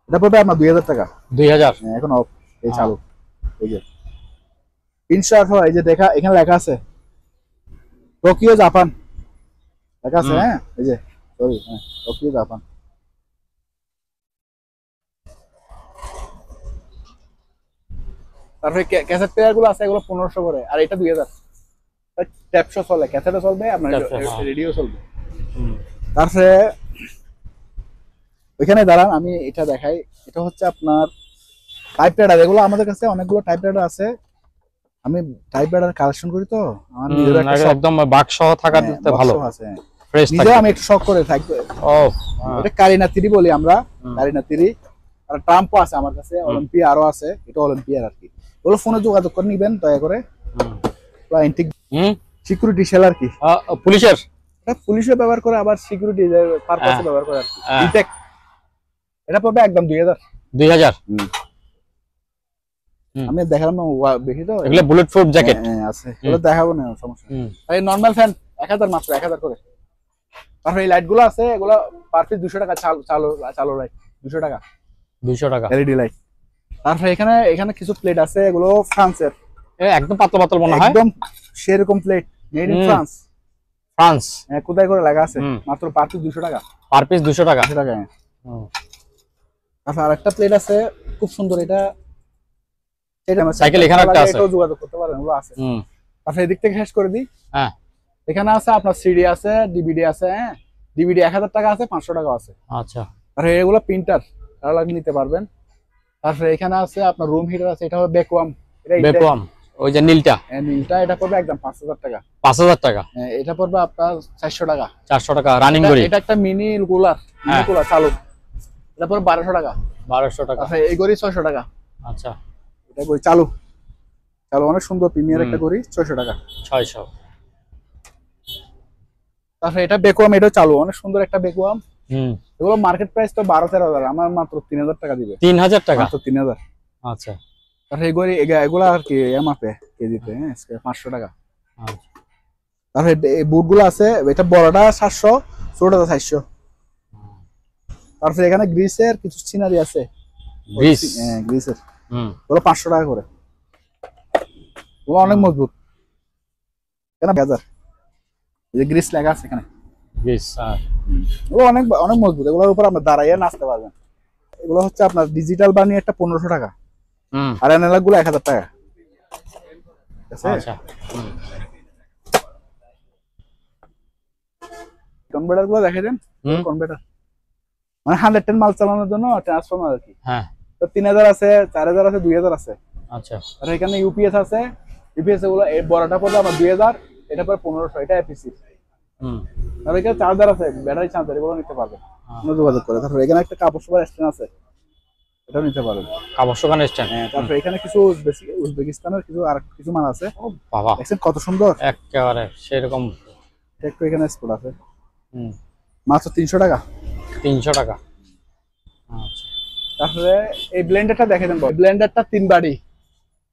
এটা পড়বে আপনার 2000 টাকা। 2000 এখন অফ, এই চালু, এই যে ইনস্টার্ট হয়, এই যে দেখা এখানে লেখা আছে টোকিও জাপান লেখা আছে, হ্যাঁ এই যে সরি, হ্যাঁ টোকিও জাপান। তারপরে ক্যাসেট প্লেয়ার গুলো আছে, এগুলো 1500 করে, আর এটা 2000। ট্যাপশো চলে, ক্যাসেটও চলবে, আপনার রেডিও চলবে। তারপরে ওইখানে দাঁড়ান, আমি এটা দেখাই। এটা হচ্ছে আপনার টাইপ রাইডার, এগুলো আমাদের কাছে অনেকগুলো টাইপ রাইডার আছে। আমি টাইপ রাইডার কালেকশন করি তো, আমার নিজের একটা একদম বাক্স সহ থাকা দিতে ভালো আছে, ফ্রেশ নিজে আমি একটু শখ করে থাকি। এটা কারিনা 3 বলি আমরা, কারিনা 3। আর ট্রাম্পও আছে আমার কাছে, অলিম্পিয়া আরো আছে, এটা অলিম্পিয়ার আর কি। ওগুলো ফোনে যোগাযোগ করে নিবেন দয়া করে। এন্টিক সিকিউরিটি সেল আর কি, পুলিশের, এটা পুলিশে ব্যবহার করে, আবার সিকিউরিটি পারপাসে ব্যবহার করে আর কি। ডিটেক্ট, এটা পড়বে একদম 2000। আমি দেখালাম না বেশি তো, এগুলো বুলেট প্রুফ জ্যাকেট আছে, এগুলো দেখাবো না, সমস্যা নেই। এই নরমাল ফ্যান 1000 মাত্র, 1000 করে। তারপরে এই লাইট গুলো আছে, এগুলো পার পিস 200 টাকা। চালু লাইট 200 টাকা, 200 টাকা এলইডি লাইট। তারপরে এখানে কিছু প্লেট আছে, এগুলো ফ্রান্সের, একদম পাতলা পাতলা মনে হয়, একদম সেরকম প্লেট, মেড ইন ফ্রান্স। হ্যাঁ, কোথায় করে লাগা আছে, মাত্র পার পিস 200 টাকা। পার পিস 200 টাকা। হ্যাঁ। আরেকটা প্লেট আছে খুব সুন্দর, এটা সাইকেল এখানে একটা আছে, এটাও যোগাযোগ করতে পারেন, ওগুলো আছে। আচ্ছা এদিক থেকে শেষ করে দিই। হ্যাঁ, এখানে আছে আপনার সিডি আছে, ডিভিডি আছে। হ্যাঁ, ডিভিডি 1000 টাকা আছে, 500 টাকা আছে। আচ্ছা, আর এগুলো প্রিন্টার, তারা লাগিয়ে নিতে পারবেন। তারপরে এখানে আছে আপনার রুম হিটার আছে, এটা হবে বেকওয়াম। বেকওয়াম ওই যে নীলটা, এটা পড়বে একদম 5000 টাকা। 5000 টাকা। হ্যাঁ, এটা পড়বে আপনার 400 টাকা। 400 টাকা রানিং গড়ি। এটা একটা মিনি কুলার, চালু, এটা পড়বে 1200 টাকা। 1200 টাকা। আচ্ছা, এই গড়ি 600 টাকা। আচ্ছা, এটা গড়ি চালু, অনেক সুন্দর প্রিমিয়ার একটা গড়ি, 600 টাকা। 600। তারপরে এটা বেকওয়াম, এটা চালু, অনেক সুন্দর একটা বেকওয়াম। এগুলো মার্কেট প্রাইস তো 12-13 হাজার, আমার মাত্র 3000 টাকা দিবে। 3000 টাকা, মাত্র 3000। আচ্ছা, তারপরে এগুলো আর কি এমআপে কেজিতে, হ্যাঁ 500 টাকা। আচ্ছা, তারপরে এই বুটগুলো আছে, এটা বড়টা 700, ছোটটা 400। তারপরে এখানে গ্রিসের কিছু সিনারি আছে, গ্রিসের, ওগুলো 500 টাকা করে। ওগুলো অনেক মজবুত, কেন 1000, এই যে গ্রিস লেখা আছে এখানে, গ্রিস। ওগুলো অনেক অনেক মজবুত, এগুলোর উপর আপনি দাঁড়াইয়া নাচতে পারবেন। এগুলো হচ্ছে আপনার ডিজিটাল বানিয়ে একটা 1500 টাকা, আর অ্যানালগ গুলো 1000 টাকা। আচ্ছা, কনভার্টার গুলো দেখে দেন, কনভার্টার মানে 110 মাল চালানোর জন্য ট্রান্সফরমার আর কি। হ্যাঁ, তো 3000 আছে, 4000 আছে, 2000 আছে। আচ্ছা, আর এখানে ইউপিএস আছে, ইউপিএস গুলো এই বড়টা পড়বে আমার 2000, এটা পড়বে 1500, এটা এপিসি। আর এখানে চার্জার আছে, ব্যাটারি চার্জার, এগুলো নিতে পারবেন যোগাযোগ করে। তারপর এখানে একটা কাপড় শোকার স্ট্যান্ড আছে, এটাও নিতে পারবেন, কাপড় শোকার স্ট্যান্ড। হ্যাঁ, তারপর এখানে কিছু উজবেকিস্তানের কিছু আর কিছু মাল আছে। ও বাবা, দেখছেন কত সুন্দর, একেবারে সেরকম। একটু এখানে স্পট আছে, মাত্র 300 টাকা। 300 টাকা। আচ্ছা, তারপরে এই ব্লেন্ডারটা দেখে দেন, ব্লেন্ডারটা 3 বাড়ি,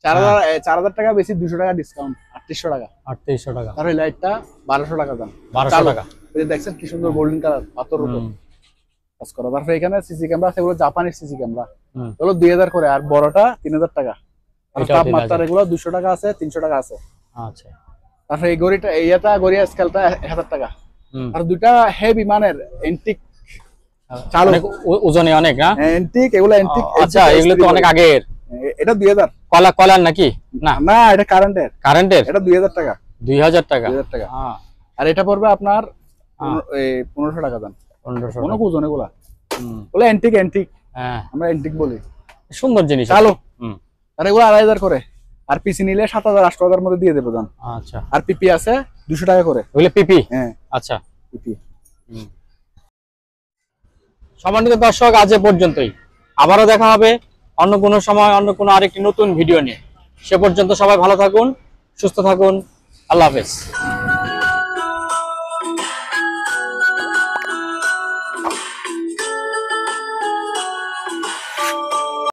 4000 টাকা বেশি, 200 টাকা ডিসকাউন্ট, 3800 টাকা। 3800 টাকা। আর এই লাইটটা 1200 টাকা দাম। 1200 টাকা। এই যে দেখছেন কি সুন্দর গোল্ডেন কালার, পাথর উপর কাজ করা। তারপরে এখানে সিসি ক্যামেরা আছে, এগুলো জাপানি সিসি ক্যামেরা, এগুলো 2000 করে, আর বড়টা 3000 টাকা। আর তাপমাত্রা এগুলো 200 টাকা আছে, 300 টাকা আছে। আচ্ছা, তারপরে এই গড়িটা, এইটা গড়ি স্কেলটা 1000 টাকা। আর দুইটা হেভি মানের এন্টিক চালু, ওজনে অনেক না, এন্টিক, এগুলো এন্টিক। আচ্ছা, এগুলো তো অনেক আগের। এটা 2000। কলার নাকি? না না, এটা কারেন্টের, এটা 2000 টাকা। 2000 টাকা। 2000 টাকা। আর এটা পড়বে আপনার 1500 টাকা দাম। 1500 অনেক ওজন এগুলা, বলে এন্টিক। হ্যাঁ, আমরা এন্টিক বলি, সুন্দর জিনিস চালু। আর এগুলো 2500 করে, আর পিসি নিলে 7000-8000 মধ্যে দিয়ে দেবো দাম। আচ্ছা, আর পিপি আছে 200 টাকা করে। ওগুলো পিপি? হ্যাঁ, আচ্ছা, পিপি। সম্মানিত দর্শক, আজ এ পর্যন্তই। আবারও দেখা হবে অন্য কোনো সময়, অন্য কোনো আরেকটি নতুন ভিডিও নিয়ে। সে পর্যন্ত সবাই ভালো থাকুন, সুস্থ থাকুন। আল্লাহ হাফেজ।